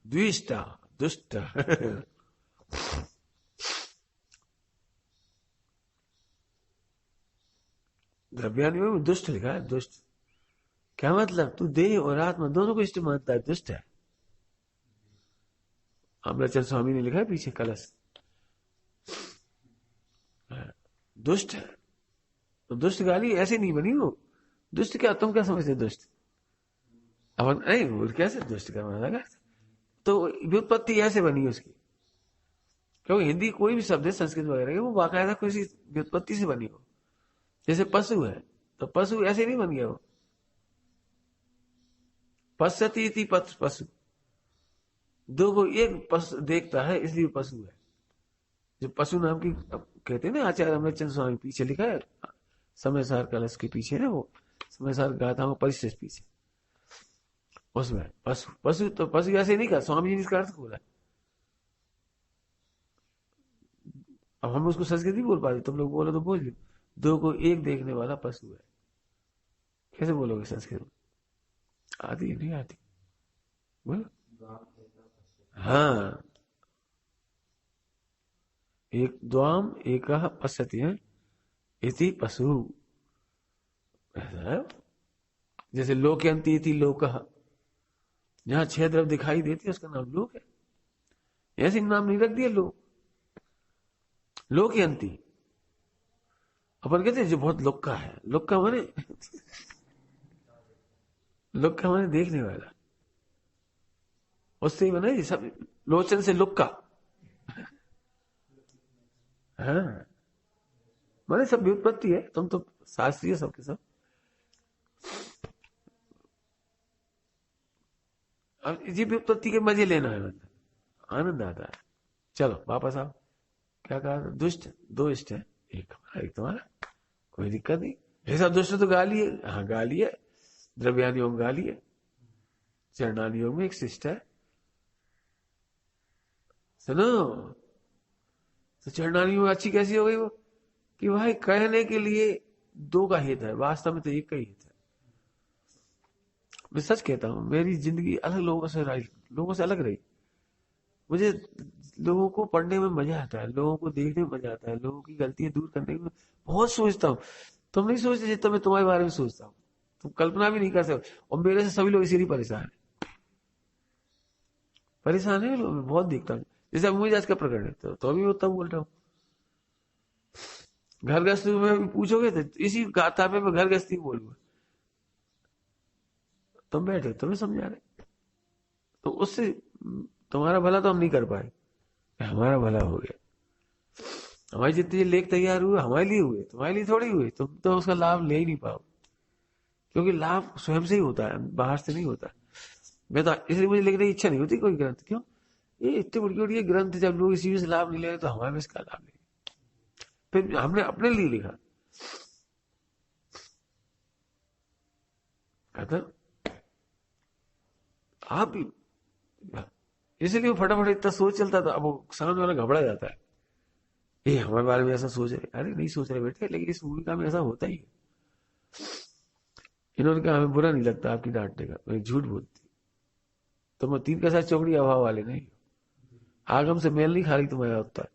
द्विष्टा, दुष्ट। द्रव्यान्वय में दुष्ट लिखा है, दुष्ट। क्या मतलब? तू देह और आत्मा दोनों को इष्ट मानता है, दुष्ट है। अमृतचंद स्वामी ने लिखा है पीछे कलश, दुष्ट है। तो दुष्ट गाली ऐसे नहीं बनी वो। दुष्ट क्या, तुम क्या समझते दुष्ट? अब नहीं, वो कैसे दुष्ट करना लगा? तो व्युत्पत्ति ऐसे बनी उसकी। क्योंकि हिंदी कोई भी शब्द है, संस्कृत वगैरह की, वो बाकायदा किसी व्युत्पत्ति से बनी हो। जैसे पशु है, तो पशु ऐसे नहीं बन गया वो। पश्यति इति पशु, दो को एक पशु देखता है, इसलिए पशु है। जो पशु नाम की कहते हैं ना, आचार्य अमृतचंद स्वामी, पीछे लिखा है समयसार कलश के पीछे ना, वो समयसार गाथाओं परिशिष्ट पीछे, उसमें पशु पशु तो पशु ऐसे नहीं कहा स्वामी जी ने, इसका अर्थ बोला। अब हम उसको संस्कृत नहीं बोल पाते, तुम लोग बोलो तो बोल लो, दो को एक देखने वाला पशु है। कैसे बोलोगे संस्कृत में? आती नहीं आती? बोलो। हाँ, एक द्वाम एक पश्यति है इति पशु, ऐसा है। जैसे लोकयंती इति लोक, जहां 6 द्रव दिखाई देती है उसका नाम लोक है। ऐसे नाम नहीं रख दिया लोक। लोकयंती अपन कहते हैं जो बहुत लुक्का है, लुक्का माने लुक्का माने देखने वाला, उससे ही बना ये सब, लोचन से लुक्का। हाँ, माने सब व्युत्पत्ति है, तुम तो शास्त्रीय सबके सब। अब ये व्युत्पत्ति के मजे लेना है, मतलब आनंद आता है। चलो वापस आओ। क्या कहा? दुष्ट दो इष्ट है, एक हमारा एक तुम्हारा, कोई दिक्कत नहीं। ऐसा दुष्ट तो गाली है, हाँ गाली है। द्रव्यान योग गाली है, चरणान योग में एक शिष्ट है। सुनो, तो चरणान योग अच्छी कैसी हो गई वो? कि भाई कहने के लिए दो का हित है, वास्तव में तो एक का ही हित है। मैं सच कहता हूं, मेरी जिंदगी अलग लोगों से अलग रही। मुझे लोगों को पढ़ने में मजा आता है, लोगों को देखने में मजा आता है, लोगों की गलतियां दूर करने में बहुत सोचता हूं। तुम नहीं सोचते जितना मैं तुम्हारे बारे में सोचता हूं, तुम कल्पना भी नहीं कर सकते। और मेरे से सभी लोग इसीलिए परेशान है, परेशान है लोग, मैं बहुत देखता हूँ। जैसे अब मुझे आज का प्रकरण है, तो अभी उतना बोल रहा हूँ। घर गृहस्थी में पूछोगे तो इसी गाथा में मैं घर गृहस्थी बोलूंगा। तुम बैठे तुम्हें समझा रहे, तो उससे तुम्हारा भला तो हम नहीं कर पाए, हमारा भला हो गया। हमारे जितने लेख तैयार हुए हमारे लिए हुए, तुम्हारे लिए थोड़ी हुए। तुम तो उसका लाभ ले ही नहीं पाओ, क्योंकि लाभ स्वयं से ही होता है, बाहर से नहीं होता। मैं तो इसलिए मुझे लिखने की इच्छा नहीं होती कोई ग्रंथ। क्यों? ये इतनी बड़ी बड़ी ग्रंथ, जब लोग इसी में से लाभ नहीं ले रहे तो हमारे में इसका लाभ लेंगे। फिर हमने अपने लिए लिखा, कहता आप भी, इसलिए वो फटाफट इतना सोच चलता था। अब वो सामने वाला घबरा जाता है, ये हमारे बारे में ऐसा सोच रहे। अरे नहीं सोच रहे बेटे, लेकिन इस भूमिका में ऐसा होता ही है। इन्होंने कहा हमें बुरा नहीं लगता आपकी डांटने का, मैं झूठ बोलती। तुम 3 का साथ चौकड़ी अभाव वाले नहीं, आगम से मेल नहीं खा रही तुम्हारा उत्तर।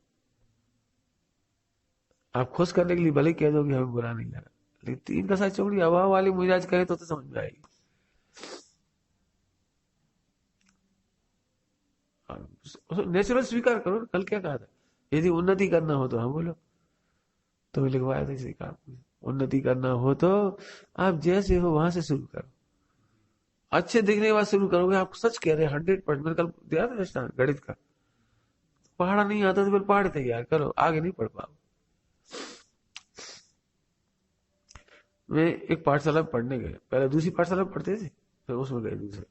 आप खुश करने के लिए भले कह दो कि हमें बुरा नहीं लगा, लेकिन 3 का साथ चौकड़ी अभाव वाले मिजाज कहे तो समझ में आएगी। नेचुरल स्वीकार करो। कल क्या कहा था? यदि उन्नति करना हो तो हाँ बोलो, तुम्हें लिखवाया था इसी काम। उन्नति करना हो तो आप जैसे हो वहां से शुरू करो, अच्छे दिखने के बाद शुरू करोगे। आप सच कह रहे हैं 100%। मैंने कल दिया था दृष्टांत गणित का, पढ़ा नहीं आता तो फिर पहाड़ तैयार करो, आगे नहीं पढ़ पाओ। मैं एक पाठशाला में पढ़ने गए, पहले दूसरी पाठशाला में पढ़ते थे, फिर उसमें गए दूसरे।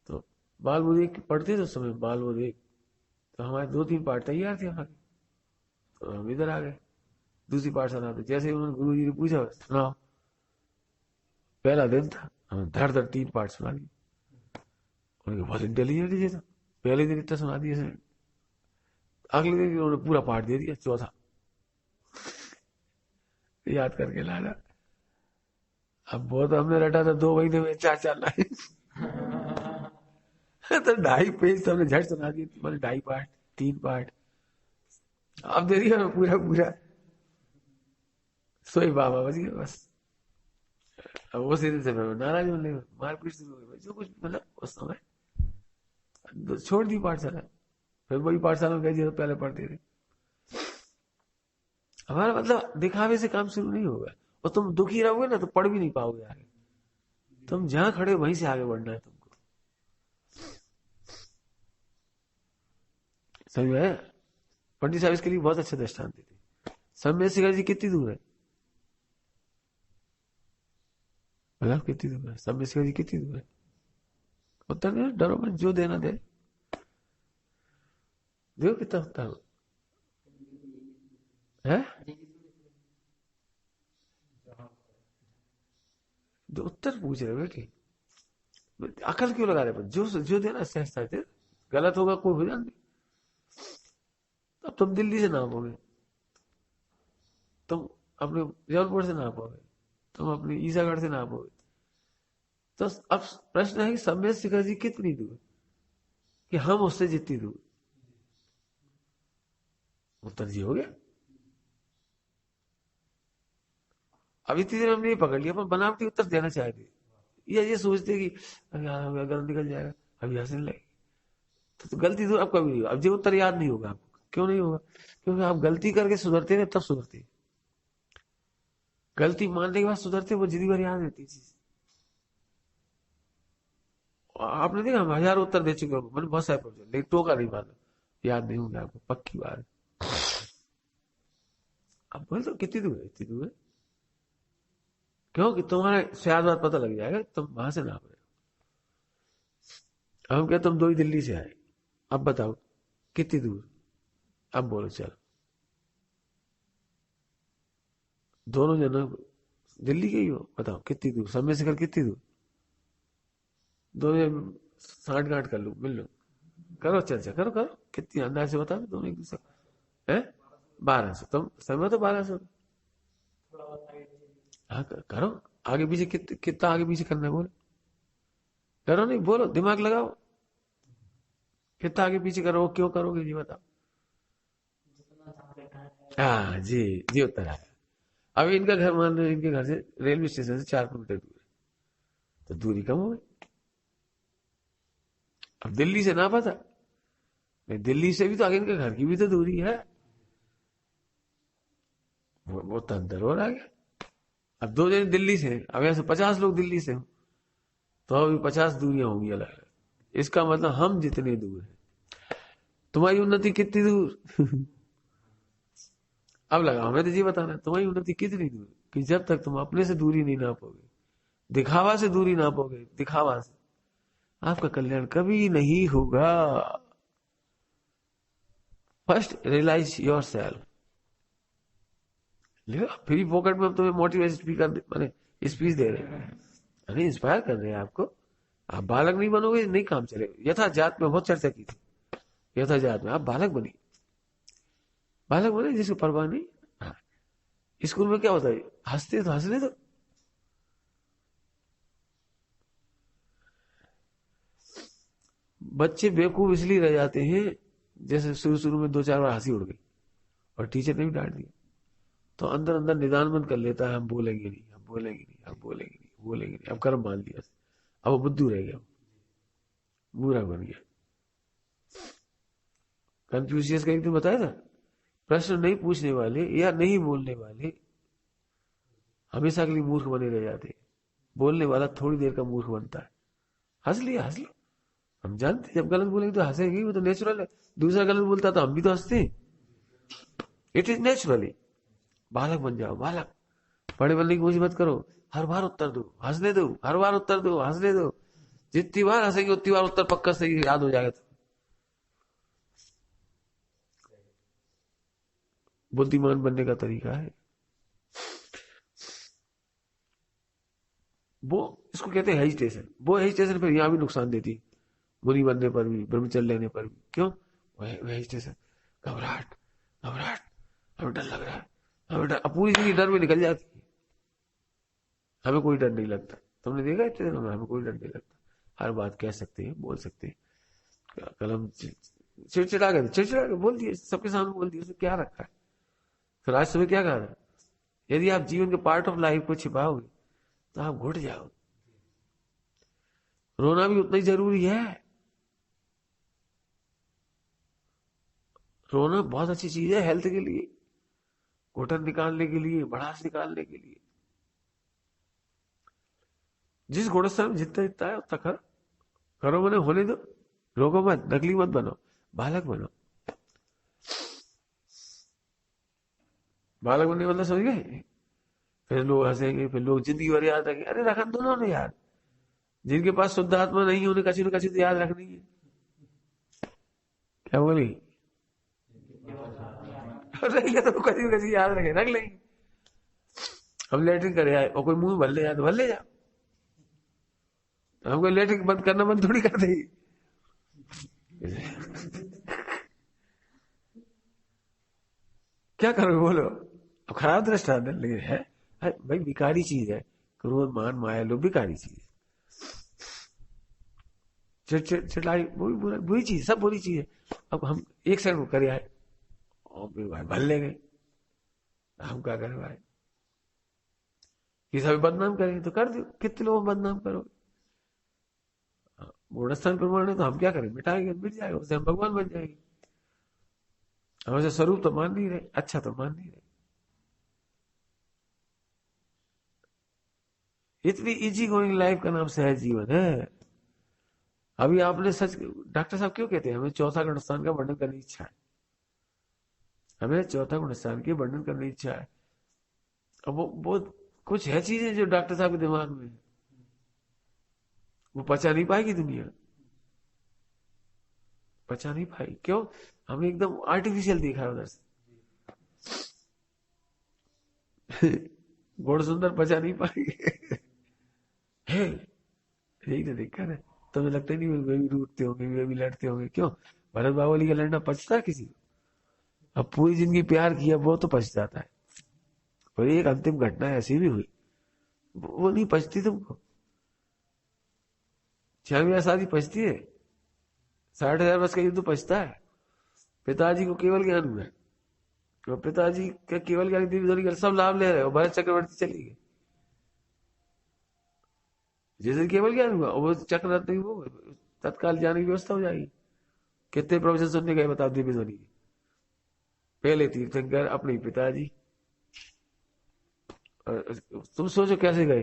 तो बाल बुदेक पढ़ते थे उस समय, बाल बुदेक। तो हमारे 2-3 पाठ तैयार थे हमारे, तो हम इधर आ गए दूसरी पाठशाला में। जैसे उन्होंने गुरु जी ने पूछा सुनाओ, पहला दिन था, हम धड़ धड़ 3 पाठ सुना दिए। उन्होंने बहुत इंटेलिजेंट है तो पहले दिन इतना सुना दिया, अगले दिन उन्होंने पूरा पाठ दे दिया, चौथा याद करके लाना। अब बहुत हमने रटा था 2 महीने में 4-4 लाइन तो 2.5 पेज तो हमने झट सुना दिए, मैंने 2.5 पाठ 3 पाठ। अब दे दिया पूरा पूरा, सोई बाबा बच गया बस। अब वो सीधे से नाराज होने लगे, मारपीट शुरू हो गई, जो कुछ मतलब उस समय छोड़ दी पाठशाला। फिर वही पाठशाला में गए जो पहले पढ़ते थे। हमारा मतलब दिखावे से काम शुरू नहीं होगा, और तुम दुखी रहोगे ना तो पढ़ भी नहीं पाओगे आगे। तुम जहां खड़े वहीं से आगे बढ़ना है तुमको, समझ में? पंडित साहब इसके लिए बहुत अच्छे दृष्टांत देते। सम्य शिखर जी कितनी दूर है? मतलब कितनी दूर है सम्य शिखर जी, कितनी दूर है? उत्तर दे, डरो मत, जो देना दे। देखो कितना उत्तर है, जो उत्तर पूछ रहे बेटे, अकल क्यों लगा रहे? जो देना सहजता दे, गलत होगा कोई हो जाए। अब तुम दिल्ली से नापोगे, तुम अपने जबलपुर से नापोगे, तुम अपने ईसागढ़ से नापोगे, तो अब प्रश्न है कि सम्य शिखर जी कितनी दूर, कि हम उससे जितनी दूर। उत्तर जी हो गया। अब इतनी देर हमने ये पकड़ लिया, पर बनावटी उत्तर देना चाहते, या ये सोचते कि अगर निकल जाएगा अभी हंसने लगे, तो गलती तो अब कभी नहीं होगा। अब जो उत्तर याद नहीं होगा आपको, क्यों नहीं होगा? क्योंकि आप गलती करके सुधरते ना, तब सुधरते। गलती मानने के बाद सुधरते, वो जिंदगी भर याद रहती चीज। आपने देखा हम 1000 उत्तर दे चुके हो, मैंने बहुत सारे पूछे, लेकिन टोका नहीं माना, याद नहीं होंगे आपको, पक्की बात। अब बोले तो कितनी दूर है? इतनी दूर है क्योंकि तुम्हारा शायद बात पता लग जाएगा, तुम वहां से नाप रहे हो। हम क्या, तुम 2 ही दिल्ली से आए, अब बताओ कितनी दूर? अब बोलो चलो, दोनों जन दिल्ली के ही हो, बताओ कितनी दूर? सम्य शिखर कितनी दूर? दोनों साठ गांठ कर लो, मिल लो, करो चर्चा, करो करो, कितनी अंदाज से बता दो दोनों एक दूसरे है। 1200, तुम समय तो 1200। हाँ करो, आगे पीछे कितना आगे पीछे करना है बोलो, करो नहीं बोलो, दिमाग लगाओ, कितना आगे पीछे करो, क्यों करोगे जी बताओ। हाँ जी, जी उत्तर आया। अब इनका घर मान लो, इनके घर से रेलवे स्टेशन से 4 किलोमीटर दूर है, तो दूरी कम हो गई। अब दिल्ली से ना पता, नहीं दिल्ली से भी तो आगे इनके घर की भी तो दूरी है, वो तो अंतर हो रहा है। अब 2 जने दिल्ली से, अब ऐसे 50 लोग दिल्ली से हो, तो अभी 50 दूरियां होंगी अलग अलग। इसका मतलब हम जितने दूर हैं, तुम्हारी उन्नति कितनी दूर अब लगा हमें तो जी बताना है, तुम्हारी उन्नति कितनी दूर कि जब तक तुम अपने से दूरी नहीं नापोगे, दिखावा से दूरी नापोगे, दिखावा से आपका कल्याण कभी नहीं होगा। First realise yourself. Free pocket में हम तुम्हें मोटिवेशन स्पीकर माने स्पीच दे रहे हैं, अरे इंस्पायर कर रहे हैं आपको। आप बालक नहीं बनोगे, नहीं काम चलेगा। यथा जात में बहुत चर्चा की थी, यथा जात में आप बालक बनिए, बालक बने जिसको परवाह नहीं। हाँ, स्कूल में क्या होता है, हंसते तो हंसने दो। बच्चे बेवकूफ इसलिए रह जाते हैं, जैसे शुरू शुरू में 2-4 बार हंसी उड़ गई और टीचर ने भी डांट दिया, तो अंदर अंदर निदान बंद कर लेता है, हम बोलेंगे नहीं, हम बोलेंगे नहीं, हम बोलेंगे नहीं, बोलेंगे नहीं। अब कर्म मान लिया, अब वो बुद्धू रह गया, बुरा बन गया। कन्फ्यूशियस का एक दिन बताया था, प्रश्न नहीं पूछने वाले या नहीं बोलने वाले हमेशा के लिए मूर्ख बने रह जाते, बोलने वाला थोड़ी देर का मूर्ख बनता है। हंस लिया, हंस लिया, हम जानते जब गलत बोलेंगे तो हंसेंगे, वो तो नेचुरल है। दूसरा गलत बोलता तो हम भी तो हंसते, इट इज नेचुरली। बालक बन जाओ, बालक। बड़े बनने की कोशिश मत करो, हर बार उत्तर दो, हंसने दो, हर बार उत्तर दो, हंसने दो। जितनी बार हंसेंगे उतनी बार उत्तर पक्का सही याद हो जाएगा। बुद्धिमान बनने का तरीका है वो, इसको कहते हैं हेजिटेशन। वो हेजिटेशन फिर यहां भी नुकसान देती है, मुनि बनने पर भी, ब्रह्मचर्य लेने पर भी। क्यों? वह हेजिटेशन, घबराहट, घबराहट, हमें डर लग रहा है, हमें डर। अब पूरी जिंदगी डर में निकल जाती है, हमें कोई डर नहीं लगता। तुमने देखा है ट्रेन में, हमें कोई डर नहीं लगता, हर बात कह सकते हैं, बोल सकते हैं। कलम चिड़चिड़ा के बोल दिए, सबके सामने बोल दिए, उसमें क्या रखा है। फिर आज सुबह क्या कहा था, यदि आप जीवन के पार्ट ऑफ लाइफ को छिपाओगे तो आप घुट जाओगे। रोना भी उतना ही जरूरी है, रोना बहुत अच्छी चीज है हेल्थ के लिए, घुटन निकालने के लिए, भड़ास निकालने के लिए। जिस गुणस्तर में जितना जितना है उतना करो, करो मैंने होने दो, रोको मत, नकली मत बनो, बालक बनो। बालक बनने मतलब समझ गए। फिर लोग हंसेंगे, फिर लोग जिंदगी भर याद रखेंगे, अरे रखा दोनों ने याद। जिनके पास शुद्ध आत्मा नहीं है उन्हें कछु न कछु तो याद रखनी है। क्या बोली? रहेगा तो कभी कभी याद रखे, रख लेंगे। हम लेटरिन करे आए और कोई मुंह भर ले जाए तो भर ले जाओ, हमको लेटरिन बंद करना बंद थोड़ी कर देगी। क्या करोगे बोलो? अब खराब दृष्टांत है, लेकिन है भाई, बिकारी चीज है। क्रोध मान माया लोग बिकारी चीज है। चिड़चिड़ाई वो भी बुरी चीज, सब बुरी चीज है। अब हम एक सेकंड को करे आए और फिर भाई भर ले गए, हम क्या करें भाई? किसी भी बदनाम करेंगे तो कर दो, कितने लोग बदनाम करोगे? गुणस्थान प्रमाण है तो हम क्या करें, मिटाएंगे, मिट जाएगा, उससे हम भगवान बन जाएंगे। हमें स्वरूप तो मान नहीं रहे, अच्छा तो मान नहीं रहे। इतनी इजी गोइंग लाइफ का नाम सहज जीवन है। अभी आपने सच, डॉक्टर साहब क्यों कहते हैं हमें चौथा गुणस्थान का वर्णन करने की इच्छा है, हमें चौथा गुणस्थान की वर्णन करने की इच्छा है। अब वो कुछ है चीजें जो डॉक्टर साहब के दिमाग में है, वो पचा नहीं पाएगी दुनिया, पचा नहीं पाई। क्यों? हमने एकदम आर्टिफिशियल देखा है उधर से। गुण सुंदर पचा नहीं पाएंगे। है, यही तो दिक्कत है। तुम्हें लगता ही नहीं वे भी रूठते होंगे, वे भी लड़ते होंगे। क्यों? भरत बाहुबली का लड़ना पचता है किसी को? अब पूरी जिंदगी प्यार किया वो तो पच जाता है, और एक अंतिम घटना ऐसी भी हुई, वो नहीं पचती तुमको। 6वीं शादी पचती है, 60,000 वर्ष का युद्ध पचता है। पिताजी को केवल ज्ञान हुआ है, तो पिताजी का केवल ज्ञान दिव्य सब लाभ ले रहे हो, भरत चक्रवर्ती चली गई। जैसे केवल ज्ञान हुआ और वो चक्रवर्ती वो तत्काल जाने की व्यवस्था हो जाएगी। कितने प्रवचन सुनने गए बताओ दिव्य ध्वनि की? पहले तीर्थंकर अपने पिताजी, तुम सोचो कैसे गए।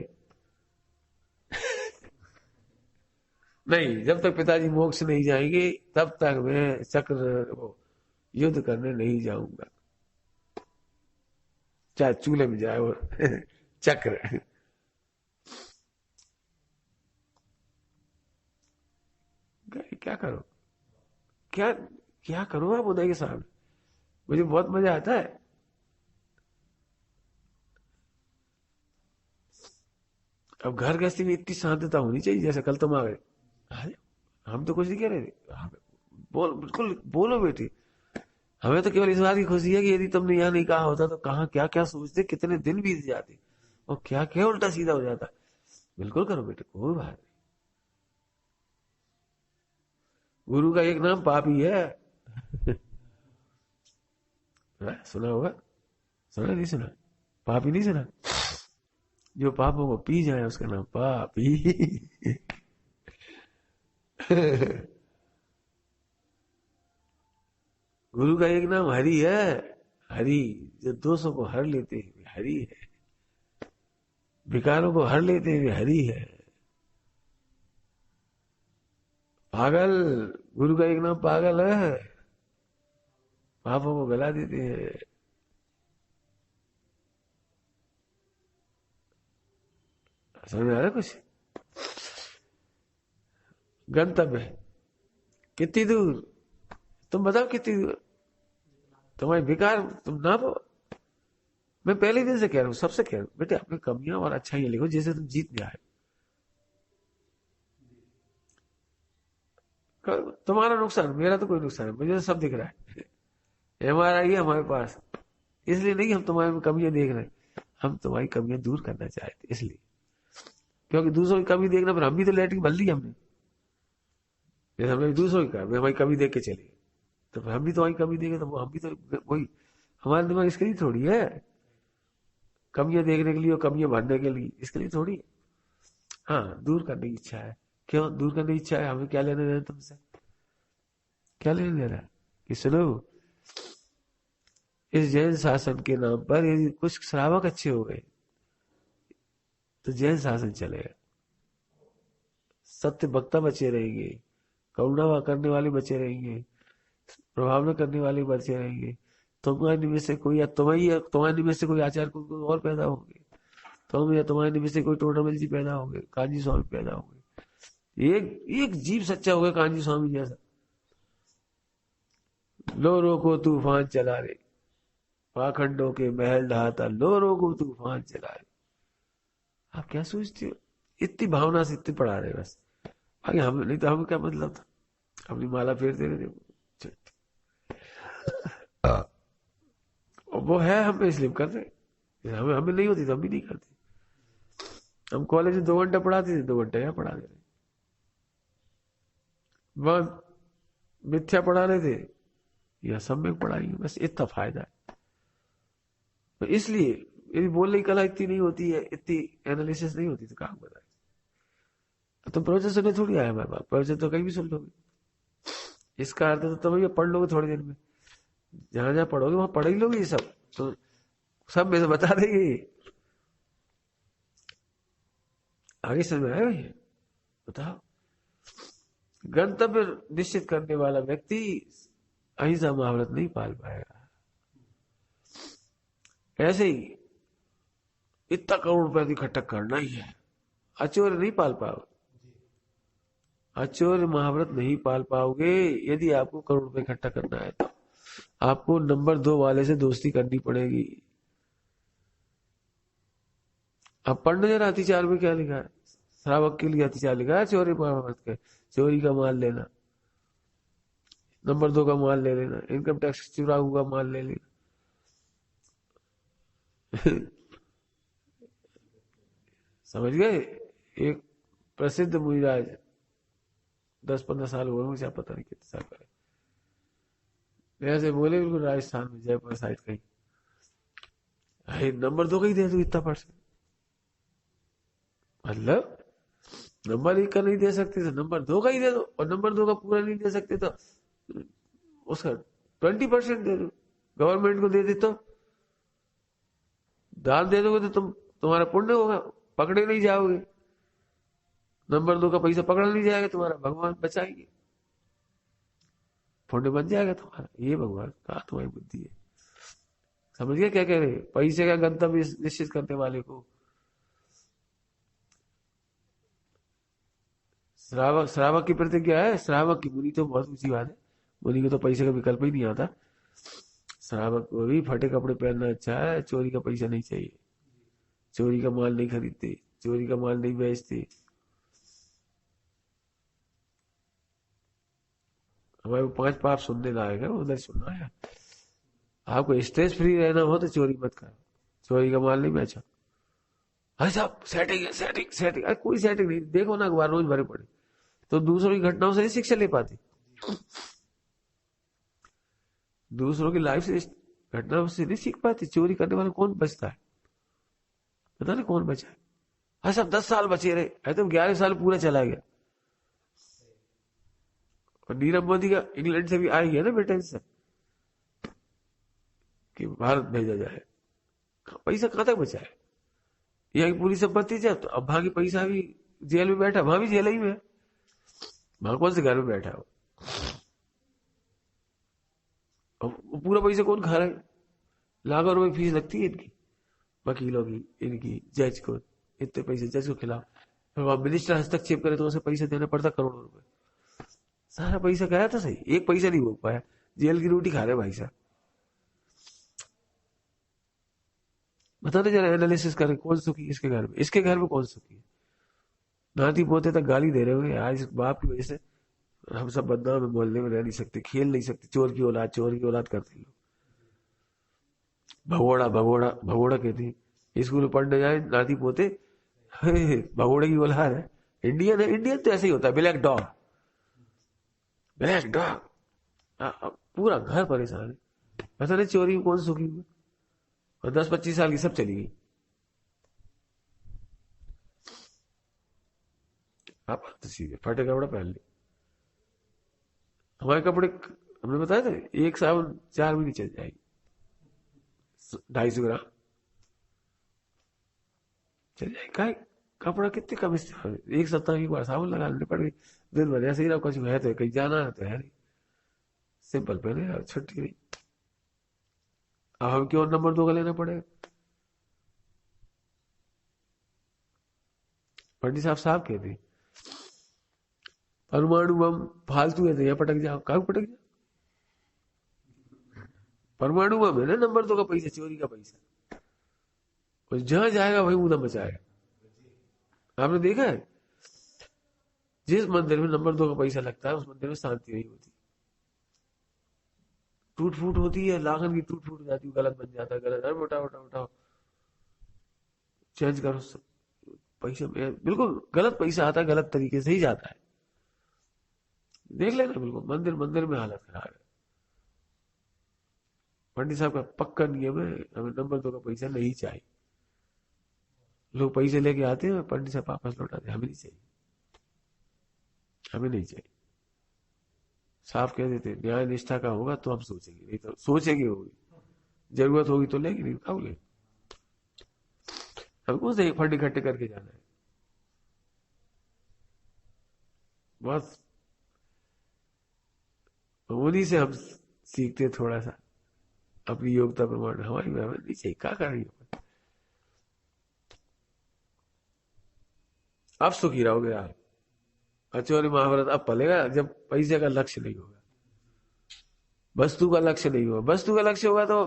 नहीं, जब तक पिताजी मोक्ष नहीं जाएंगे तब तक मैं चक्र युद्ध करने नहीं जाऊंगा, चाहे चूल्हे में जाए वो चक्र। क्या करो, क्या क्या करो आप उदय के सामने, मुझे बहुत मजा आता है। अब घर गृहस्थी में इतनी शांतता होनी चाहिए, जैसे कल तुम आ गए। अरे, हम तो कुछ नहीं कह रहे थे, बोल बिल्कुल बोलो बेटी। हमें तो केवल इस बात की खुशी है कि यदि तुमने यहाँ नहीं कहा होता तो कहाँ क्या क्या सोचते, कितने दिन बीत जाते और क्या क्या उल्टा सीधा हो जाता। बिल्कुल करो बेटे, कोई बात नहीं। गुरु का एक नाम पापी है। सुना होगा, सुना नहीं सुना? पापी नहीं सुना? जो पापों को पी जाए उसका नाम पापी। गुरु का एक नाम हरि है। हरि, जो दोषों को हर लेते हैं हरि है, विकारों को हर लेते हुए हरि है। पागल, गुरु का एक नाम पागल है, पापों को गला देते हैं। समझ आ रहा कुछ? गंतव्य कितनी दूर, तुम बताओ कितनी दूर तुम्हारे विकार, तुम ना पो। मैं पहले दिन से कह रहा हूं, सबसे कह रहा हूं, बेटे अपनी कमियां और अच्छाइयां लिखो जिसे तुम जीत में आए। तुम्हारा नुकसान, मेरा तो कोई नुकसान है, मुझे तो सब दिख रहा है। MRI है हमारे पास, इसलिए नहीं हम तुम्हारे में कमियां देख रहे हैं, हम तुम्हारी कमियां दूर करना चाहते इसलिए। क्योंकि दूसरों की कमी देखना, पर हम भी तो लैट्रिन भर ली हमने, जैसे हमने दूसरों की कहा हमारी कमी देख के चले, तो फिर हम भी तुम्हारी कमी देंगे तो हम भी तो वही, हमारा दिमाग इसके लिए थोड़ी है, कमियां देखने के लिए और कमियां भरने के लिए, इसके लिए थोड़ी है। हाँ, दूर करने की इच्छा है। क्यों दूर करने की इच्छा है? हमें क्या लेने देना तुमसे, क्या लेने देना है? कि सुनो, इस जैन शासन के नाम पर यदि कुछ श्रावक अच्छे हो गए तो जैन शासन चलेगा, सत्य वक्ता बचे रहेंगे, करुणा करने वाले बचे रहेंगे, प्रभाव करने वाले बचे रहेंगे। तुम्हारे निमित्त से कोई, या तुम्हारे निमित्त से कोई आचार्य कोई और पैदा होंगे, तुम या तुम्हारे निमित्त से कोई टोनामल जी पैदा होंगे, कांजी स्वामी पैदा होंगे। एक एक जीव सच्चा होगा कांजी स्वामी जैसा। लोरों को तूफान चला रे, पाखंडों के महल ढहाता, लोरों को तूफान चला रे। आप क्या सोचते हो? इतनी भावना से इतनी पढ़ा रहे बस, आगे हम नहीं तो हमें क्या मतलब था, अपनी माला फेरते रहते। और वो है हम पे इसलिए कर रहे, हमें हमें नहीं होती तो हम भी नहीं करते। हम कॉलेज में 2 घंटा पढ़ाते थे, 2 घंटे यहाँ पढ़ा दे रहे, वहां मिथ्या पढ़ा रहे थे, या सम्यक पढ़ाएंगे, बस इतना फायदा है। तो इसलिए यदि बोलने की कला इतनी नहीं होती है, इतनी एनालिसिस नहीं होती तो काम बताए। तुम प्रवचन सुनने थोड़ी आए हमारे पास, प्रवचन तो कहीं भी सुन लोगे। इसका अर्थ तो तुम ये पढ़ लोगे थोड़े दिन में, जहां जहां पढ़ोगे वहां पढ़ ही लोगे ये सब, तो सब में से बता देंगे। आगे समझ में आया भैया? बताओ। गंतव्य निश्चित करने वाला व्यक्ति अहिंसा महाव्रत नहीं पाल पाएगा। ऐसे ही इतना करोड़ रुपए इकट्ठा करना ही है, अचौर्य नहीं पाल पाओगे, अचौर्य महाव्रत नहीं पाल पाओगे। यदि आपको करोड़ रुपए इकट्ठा करना है तो आपको नंबर 2 वाले से दोस्ती करनी पड़ेगी। अब पढ़ने जरा अतिचार में क्या लिखा है, श्रावक के लिए अतिचार लिखा है, चोरी महाव्रत के, चोरी का माल लेना, नंबर 2 का माल ले लेना, इनकम टैक्स चुरा हुआ माल ले लेना। समझ गए? एक प्रसिद्ध मुनिराज 10-15 साल हुए मुझे, पता नहीं कितने साल पहले, ऐसे बोले बिल्कुल राजस्थान में जयपुर साइड कहीं, नंबर 2 का ही दे दो इतना %। मतलब नंबर 1 का नहीं दे सकते तो नंबर 2 का ही दे दो, और नंबर 2 का पूरा नहीं दे सकते तो उसका 20% दे दो, गवर्नमेंट को दे दे तो, दान दे दोगे तो तुम्हारा पुण्य होगा, पकड़े नहीं जाओगे। नंबर 2 का पैसा पकड़ नहीं जाएगा तुम्हारा, भगवान बचाएंगे, पुण्य बन जाएगा तुम्हारा। ये भगवान कहा तुम्हारी बुद्धि है। समझ गए क्या कह रहे? पैसे का गंतव्य निश्चित करने वाले को श्रावक, श्रावक की प्रतिज्ञा है। श्रावक की, मुनि तो बहुत ऊंची बात है, मुनि को तो पैसे का विकल्प ही नहीं आता। श्रावक को भी फटे कपड़े पहनना अच्छा है, चोरी का पैसा नहीं चाहिए, चोरी का माल नहीं खरीदते, चोरी का माल नहीं बेचते। हमारे 5 पाप सुनने लायक है, उधर सुनना है। आपको स्ट्रेस फ्री रहना हो तो चोरी मत करो, चोरी का माल नहीं बेचो। अरे साहब सेटिंग है, सेटिंग सेटिंग, अरे कोई सेटिंग नहीं। देखो ना अखबार रोज भरे पड़े, तो दूसरों की घटनाओं से नहीं शिक्षा ले पाते, दूसरों की लाइफ से घटनाओं से नहीं सीख पाते। चोरी करने वाला कौन बचता है? पता नहीं कौन बचा है। अरे साहब 10 साल बचे रहे, अरे तो 11 साल पूरा चला गया। और नीरव मोदी का इंग्लैंड से भी आ गया ना ब्रिटेन से कि भारत भेजा जाए, पैसा कहां तक बचा है? यहाँ की पूरी संपत्ति जाए तो अब वहां की पैसा भी जेल में बैठा, वहां भी जेल ही में है, वहां कौन से घर में बैठा हो? अब पूरा पैसा कौन खा रहा है? लाखों रुपए फीस लगती है इनकी, वकीलों की, इनकी, जज को, इतने पैसे जज को खिलाओ, फिर वहां मिनिस्टर हस्तक्षेप करे तो उसे पैसा देना पड़ता करोड़ों रुपए। सारा पैसा गया था सही, एक पैसा नहीं भोग पाया, जेल की रोटी खा रहे भाई साहब। बताने जरा, एनालिसिस करें कौन सुखी इसके घर में, इसके घर में कौन सुखी है? नाती पोते तक गाली दे रहे हुए, आज इस बाप की वजह से हम सब बदनाम में, मोहल्ले में रह नहीं सकते, खेल नहीं सकते, चोर की औलाद, चोर की औलाद करते लोग। भगोड़ा भगोड़ा भगोड़ा कहते हैं, स्कूल में पढ़ने जाए नाती पोते, भगोड़े की औलाद है। इंडियन है, इंडियन तो ऐसे ही होता है, ब्लैक डॉग, ब्लैक डॉग। पूरा घर परेशान है, पता नहीं चोरी में कौन सुखी हुआ। और 10-25 साल की सब चली गई। आप तो सीधे फटे कपड़े पहन ले, हमारे कपड़े हमने बताया था, एक साबुन 4 महीने चल जाएगी, 250 ग्राम चल जाएगी। का कपड़ा कितने कम इस्तेमाल, एक सप्ताह की बार साबुन लगा लेने पड़ गई, दिन भर ऐसे ही रहो, कुछ है तो कहीं जाना है तो है नहीं, सिंपल पहने छुट्टी नहीं। अब हम क्यों नंबर 2 का लेना पड़ेगा? पंडित साहब साहब कहते हैं परमाणु बम फालतू है तो यहाँ पटक जाओ, कहाँ पटक जाओ? परमाणु बम है ना नंबर 2 का पैसा, चोरी का पैसा, और जहां जाएगा वही मुदम बचाएगा। आपने देखा है, जिस मंदिर में नंबर 2 का पैसा लगता है उस मंदिर में शांति नहीं होती, टूट फूट होती है, लागन की टूट फूट हो जाती है, गलत बन जाता है, गलत, अरे उठाओ उठाओ उठाओ, चेंज करो सब। पैसा बिल्कुल गलत पैसा आता है, गलत तरीके से ही जाता है, देख लेना, बिल्कुल मंदिर मंदिर में हालत खराब है। पंडित साहब का पक्का नियम है, हमें नंबर 2 का पैसा नहीं चाहिए। लोग पैसे लेके आते हैं, पंडित साहब वापस लौटाते, हमें नहीं चाहिए, हमें नहीं चाहिए। साफ कह देते, न्याय निष्ठा का होगा तो हम सोचेंगे, नहीं तो सोचेंगे होगी, जरूरत होगी तो लेंगे, नहीं खाओ ले। हमको से एक फंड इकट्ठे करके जाना है बस, उन्हीं से हम सीखते थोड़ा सा अपनी योग्यता प्रमाण, हमारी मेहनत नहीं चाहिए, क्या कर रही हो? अब सुखी रहोगे आप, अचौरी महाभारत अब पलेगा जब पैसे का लक्ष्य नहीं होगा, वस्तु का लक्ष्य नहीं होगा। वस्तु का लक्ष्य होगा तो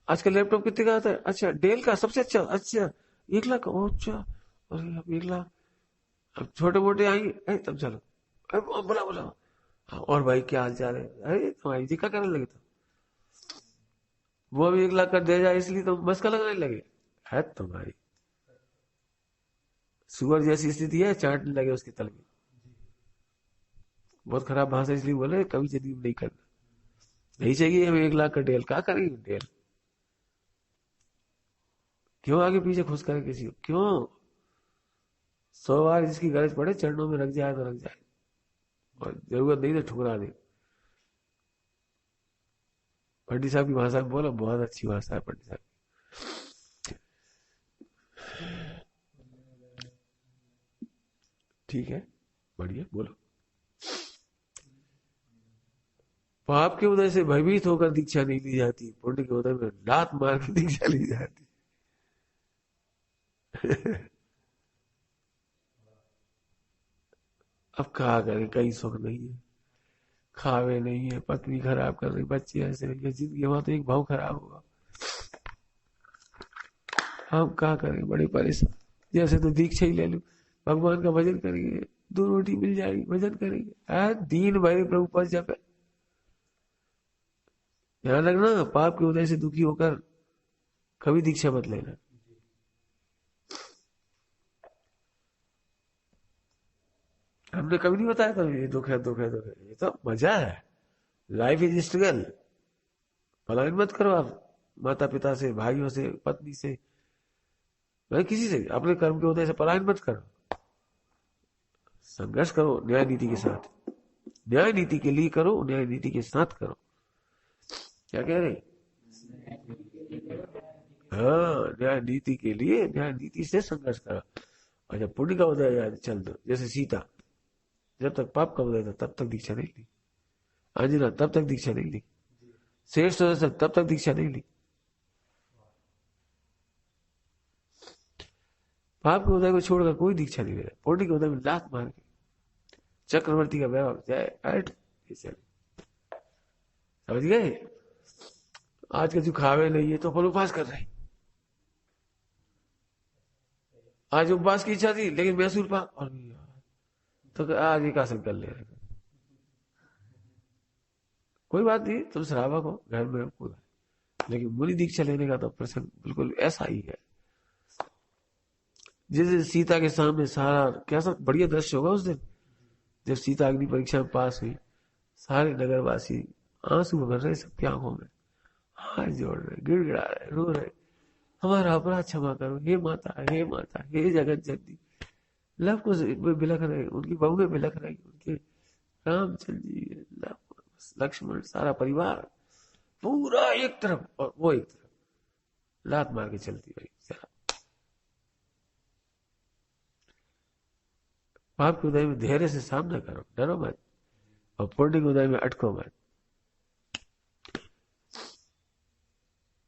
आजकल लैपटॉप कितने का आता है? अच्छा डेल का सबसे अच्छा, अच्छा 1 लाख का, अच्छा, अरे अब 1 लाख, अब छोटे मोटे आएंगे तब चलो, अरे बोला बोला, हाँ, और भाई क्या हाल चाल है, अरे तुम्हारी जी क्या करने लगे तो वो अभी 1 लाख का दे जाए इसलिए तो मस्का लगाने लगे, है तुम्हारी सुअर जैसी स्थिति है, चाटने लगे उसके तल में। बहुत खराब भाषा इसलिए बोले, कभी जल्दी नहीं करना, नहीं चाहिए हमें 1 लाख का डेल, क्या करेंगे डेल? क्यों आगे पीछे खुश करें किसी को, क्यों? 100 बार जिसकी गरज पड़े चरणों में रख जाए तो रख जाए, और जरूरत नहीं तो ठुकरा दे। पंडित साहब की भाषा में बोला, बहुत अच्छी भाषा है पंडित साहब। ठीक है, बढ़िया, बोलो। पाप के उदय से भयभीत होकर दीक्षा नहीं ली जाती, पुण्य के उदय में लात मार के दीक्षा ली जाती। अब कहा करें, कहीं सुख नहीं है, खावे नहीं है, पत्नी खराब कर रही, बच्चे ऐसे नहीं है, जिंदगी वहां तो एक भाव खराब होगा। हम क्या करें, बड़े परेशान। जैसे तो दीक्षा ही ले लो, भगवान का भजन करेंगे, 2 रोटी मिल जाएगी, भजन करेंगे, दीन भरे प्रभु पर जप है। ध्यान रखना, पाप के उदय से दुखी होकर कभी दीक्षा मत लेना। हमने कभी नहीं बताया था ये दुख है, दुख है, दुख है, ये तो मजा है। Life is struggle. पलायन मत करो आप माता पिता से, भाइयों से, पत्नी से, मैं किसी से, अपने कर्म के उदय से पलायन मत करो। संघर्ष करो न्याय नीति के साथ, न्याय नीति के लिए करो, न्याय नीति के साथ करो। क्या कह रहे? हाँ, न्याय नीति के लिए न्याय नीति से संघर्ष करो। और जब पुण्य का उदय आए चल दो। जैसे सीता, जब तक पाप का उदय था तब तक दीक्षा नहीं ली। अंजना तब तक दीक्षा नहीं ली। श्रेष्ठ तब तक दीक्षा नहीं ली। पाप के उदय को छोड़कर कोई दीक्षा नहीं ले रहा। पुण्य के उदय में लात मार के चक्रवर्ती का व्यवहार जाए, समझ गए? आज के जो खावे नहीं है तो फल उपवास कर रहे। आज उपवास की इच्छा थी लेकिन मैसूर पाक, और तो आज एक आसन कर ले रहे। कोई बात नहीं, तुम श्रावक हो, घर में हो, कोई बात, लेकिन मुनि दीक्षा लेने का तो प्रसंग बिल्कुल ऐसा ही है। जैसे सीता के सामने सारा कैसा बढ़िया दृश्य होगा उस दिन, जब सीता अग्नि परीक्षा में पास हुई, सारे नगरवासी आंसू भर रहे सबकी आंखों में, हाथ जोड़ रहे, गिड़गिड़ा रहे, रो रहे, हमारा अपराध क्षमा करो, हे माता, हे माता, हे जगत जननी। लव को बिलख रहे, उनकी बहुएं बिलख रही, उनके रामचंद्र जी, लक्ष्मण, सारा परिवार पूरा एक तरफ और वो एक तरफ, लात मार के चलती रही। पाप के उदय में धैर्य से सामना करो, डरो मत, और पुण्य के उदय में अटको मत।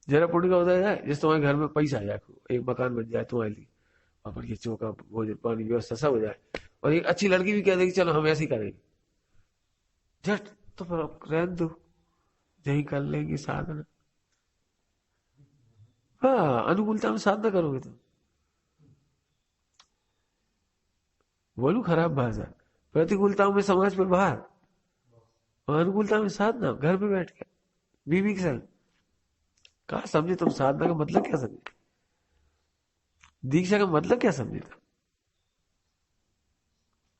जरा पुण्य का उदय है, जिस तुम्हारे घर में पैसा आ जाए, एक मकान बन जाए तुम्हारे लिए, और बढ़िया चौका, भोजन पानी व्यवस्था सब हो जाए, और एक अच्छी लड़की भी कह देगी चलो हम ऐसे ही करेंगे, झट तो फिर रहने दो, यही कर लेंगे साधना। हाँ, अनुकूलता में साधना करोगे तो। बोलू खराब भाषा, प्रतिकूलताओं में समाज पर बाहर, और अनुकूलता में साधना घर पे बैठ के बीवी के संग। कहा समझे तुम साधना का मतलब क्या समझे, दीक्षा का मतलब क्या समझे तुम?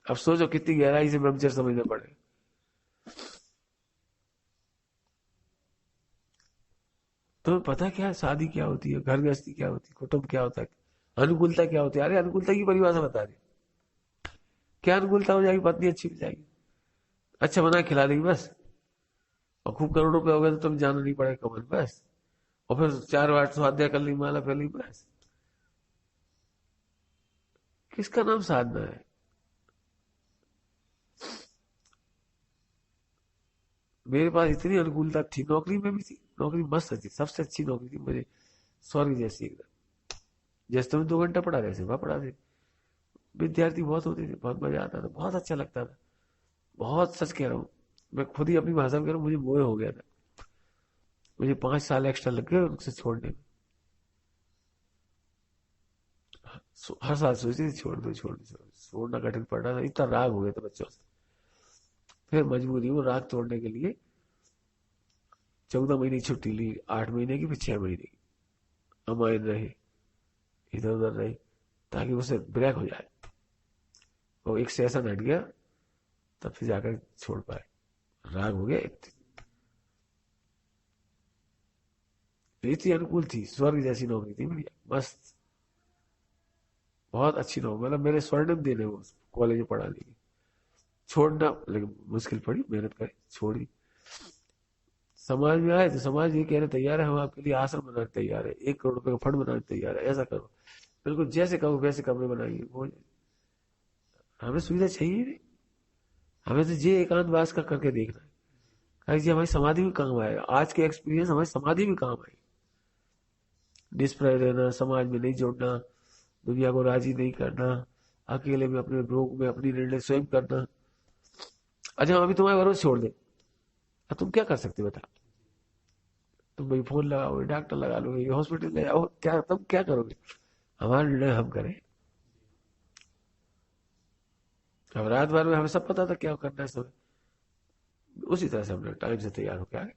अब सोचो कितनी गहराई से ब्रह्मचर्य समझना पड़ेगा। तुम्हें पता क्या, शादी क्या होती है, घर गृहस्थी क्या होती है, कुटुंब क्या होता है, अनुकूलता क्या होती है? अरे अनुकूलता की परिभाषा बता रही, क्या अनुकूलता हो जाएगी? पत्नी अच्छी हो जाएगी, अच्छा बना खिला देगी बस, और खूब करोड़ रुपए हो गए तो तुम जाना नहीं पड़ेगा कमल बस, और फिर 4 बार स्वाध्याय कर ली, माला फैल ली बस। किसका नाम साधना है? मेरे पास इतनी अनुकूलता थी, नौकरी में भी थी, नौकरी मस्त थी, सबसे अच्छी नौकरी थी मुझे, स्वर्ग जैसी एकदम। जैसे तुम्हें 2 घंटा पढ़ा रहे वहां पढ़ा थे, विद्यार्थी बहुत होते थे, बहुत मजा आता था, बहुत अच्छा लगता था, बहुत, सच कह रहा हूँ, मैं खुद ही अपनी भाषा में कह रहा हूँ, मुझे मोह हो गया था। मुझे 5 साल एक्स्ट्रा लग गए उनसे छोड़ने में। हर साल सोचती थी छोड़ दो, छोड़ दो, छोड़ना कठिन पड़ रहा था, इतना राग हो गया था बच्चों से। फिर मजबूरी वो राग तोड़ने के लिए 14 महीने की छुट्टी ली, 8 महीने की, फिर 6 महीने की अमायन रहे, इधर उधर रहे, ताकि उसे ब्रेक हो जाए, वो एक सेशन हट गया, तब फिर जाकर छोड़ पाए, राग हो गया एक। इतनी अनुकूल थी, स्वर्ग जैसी नौकरी थी, बढ़िया मस्त, बहुत अच्छी नौकरी, मतलब मेरे स्वर्णिम दिन है वो कॉलेज में पढ़ाने की। छोड़ना लेकिन मुश्किल पड़ी, मेहनत करी, छोड़ी। समाज में आए तो समाज ये कहने तैयार है, हम आपके लिए आश्रम बनाने तैयार है, 1 करोड़ रुपए का फंड बनाने तैयार है, ऐसा करो, बिल्कुल जैसे कहो वैसे कमरे बनाइए, वो हमें सुविधा चाहिए नहीं, हमें तो जे एकांतवास का करके देखना है। कहीं जी हमारी समाधि भी काम आएगा, आज के एक्सपीरियंस हमारी समाधि भी काम आएगी। निष्प्रय रहना, समाज में नहीं जोड़ना, दुनिया को राजी नहीं करना, अकेले में अपने रोग में अपनी निर्णय स्वयं करना। अच्छा हम अभी तुम्हारे भरोसे छोड़ दे, अब तुम क्या कर सकते बता? तुम भाई फोन लगाओगे, डॉक्टर लगा लोगे, हॉस्पिटल ले जाओ, क्या तुम क्या करोगे? हमारा निर्णय हम करें। अब रात भर में हमें सब पता था क्या करना है सब, उसी तरह से हमने टाइम से तैयार होकर आगे।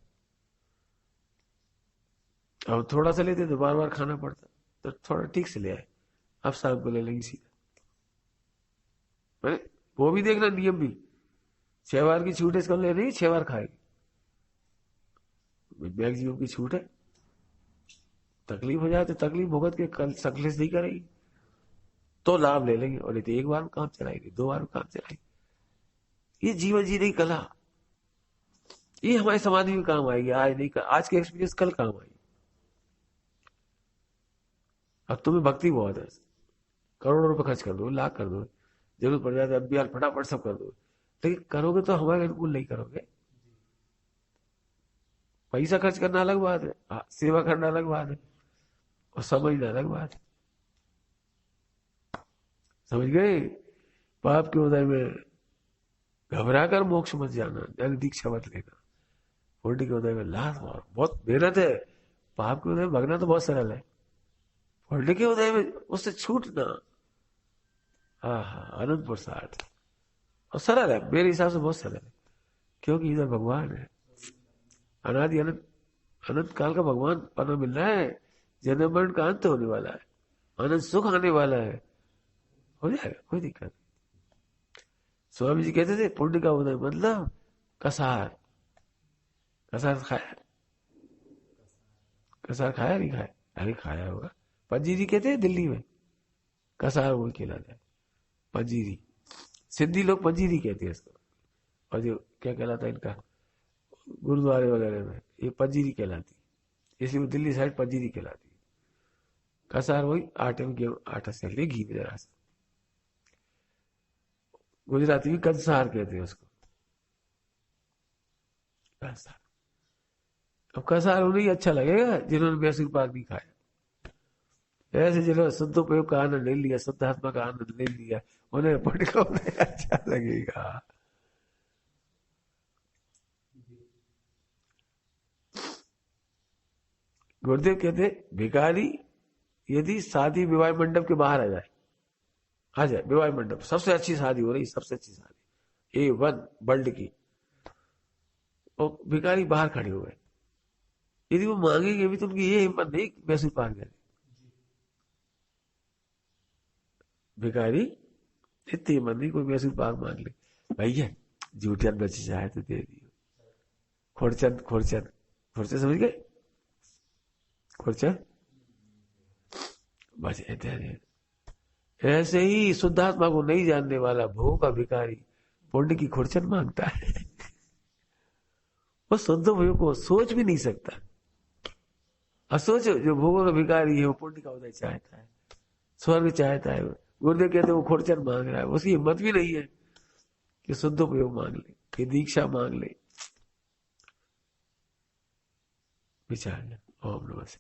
अब थोड़ा सा लेते तो बार बार खाना पड़ता, तो थोड़ा ठीक से ले आए, अब शाम को ले लेंगे सीधा। वो भी देखना नियम भी, 6 बार की छूट है, इसका ले नहीं 6 बार खाएगी, मैक्सिमम की छूट है। तकलीफ हो जाए तो तकलीफ भुगत के कल सक्लेस नहीं करेगी तो लाभ ले लेंगे, और नहीं तो 1 बार में काम चलाएंगे, 2 बार में काम चलाएंगे। ये जीवन जीने की कला, ये हमारी समाधि में काम आएगी। आज नहीं, आज के एक्सपीरियंस कल काम आएगी। अब तुम्हें भक्ति बहुत है, करोड़ों रुपए खर्च कर दो, लाख कर दो, जरूरत पड़ जाए तो अब भी फटाफट सब कर दो, लेकिन करोगे तो हमारे अनुकूल नहीं करोगे। पैसा खर्च करना अलग बात है, सेवा करना अलग बात है, और समझना अलग बात है। समझ गए? पाप के उदय में घबरा कर मोक्ष मत जाना, यानी दीक्षा मत लेना। पुण्य के उदय में लाश मारो, बहुत मेहनत है। पाप के उदय में भगना तो बहुत सरल है, पुण्य के उदय में उससे छूटना, हाँ हाँ, अनंत प्रसाद। और सरल है, मेरे हिसाब से बहुत सरल है, क्योंकि इधर भगवान है, अनादि अनंत, अनंत काल का भगवान पना मिल रहा है। जन्म मरण का अंत होने वाला है, अनंत सुख आने वाला है, हो जाएगा, कोई दिक्कत नहीं। स्वामी जी कहते थे पुण्य का उदय मतलब कसार। कसार खाया? कसार खाया नहीं खाया? अरे खाया होगा। पंजीरी कहते हैं दिल्ली में, कसार वो कहलाता है पंजीरी। सिंधी लोग पंजीरी कहते हैं इसको, और जो क्या कहलाता है इनका गुरुद्वारे वगैरह में ये पंजीरी कहलाती है, इसलिए वो दिल्ली साइड पंजीरी कहलाती है। कसार वही आटे में गेहूं आटा सेक लिया घी में जरा सा, गुजराती में कंसार कहते हैं उसको, कंसार। अब कसार उन्हें अच्छा लगेगा जिन्होंने मैसूर पाक नहीं खाया, ऐसे जिन्होंने शुद्धोपयोग का आनंद ले लिया, शुद्धात्मा का आनंद ले लिया, उन्हें पटका उन्हें अच्छा लगेगा। गुरुदेव कहते भिखारी यदि शादी विवाह मंडप के बाहर आ जाए विवाह मंडप, सबसे अच्छी शादी हो रही, सबसे अच्छी शादी A1 वर्ल्ड की, और भिखारी बाहर खड़े हुए, यदि वो मांगेंगे भी तो उनकी ये हिम्मत नहीं मैसूर पाक देने। भिखारी इतनी हिम्मत नहीं कोई मैसूर पाक मांग ले, भैया जूठियन बच जाए तो दे दियो। खुरचंद खुरचंद खुरचंद समझ गए? खुरचंद बस ऐसे ही शुद्धात्मा को नहीं जानने वाला भोग का भिखारी पुण्य की खुरचन मांगता है। वो शुद्ध भोग को सोच भी नहीं सकता, असोच जो भोगों का भिखारी है वो पुण्य का उदय चाहता है, स्वर्ग चाहता है। गुरुदेव कहते हैं वो खुरचन मांग रहा है, उसकी हिम्मत भी नहीं है कि शुद्ध उपयोग मांग ले, कि दीक्षा मांग ले। विचार ओम नमः।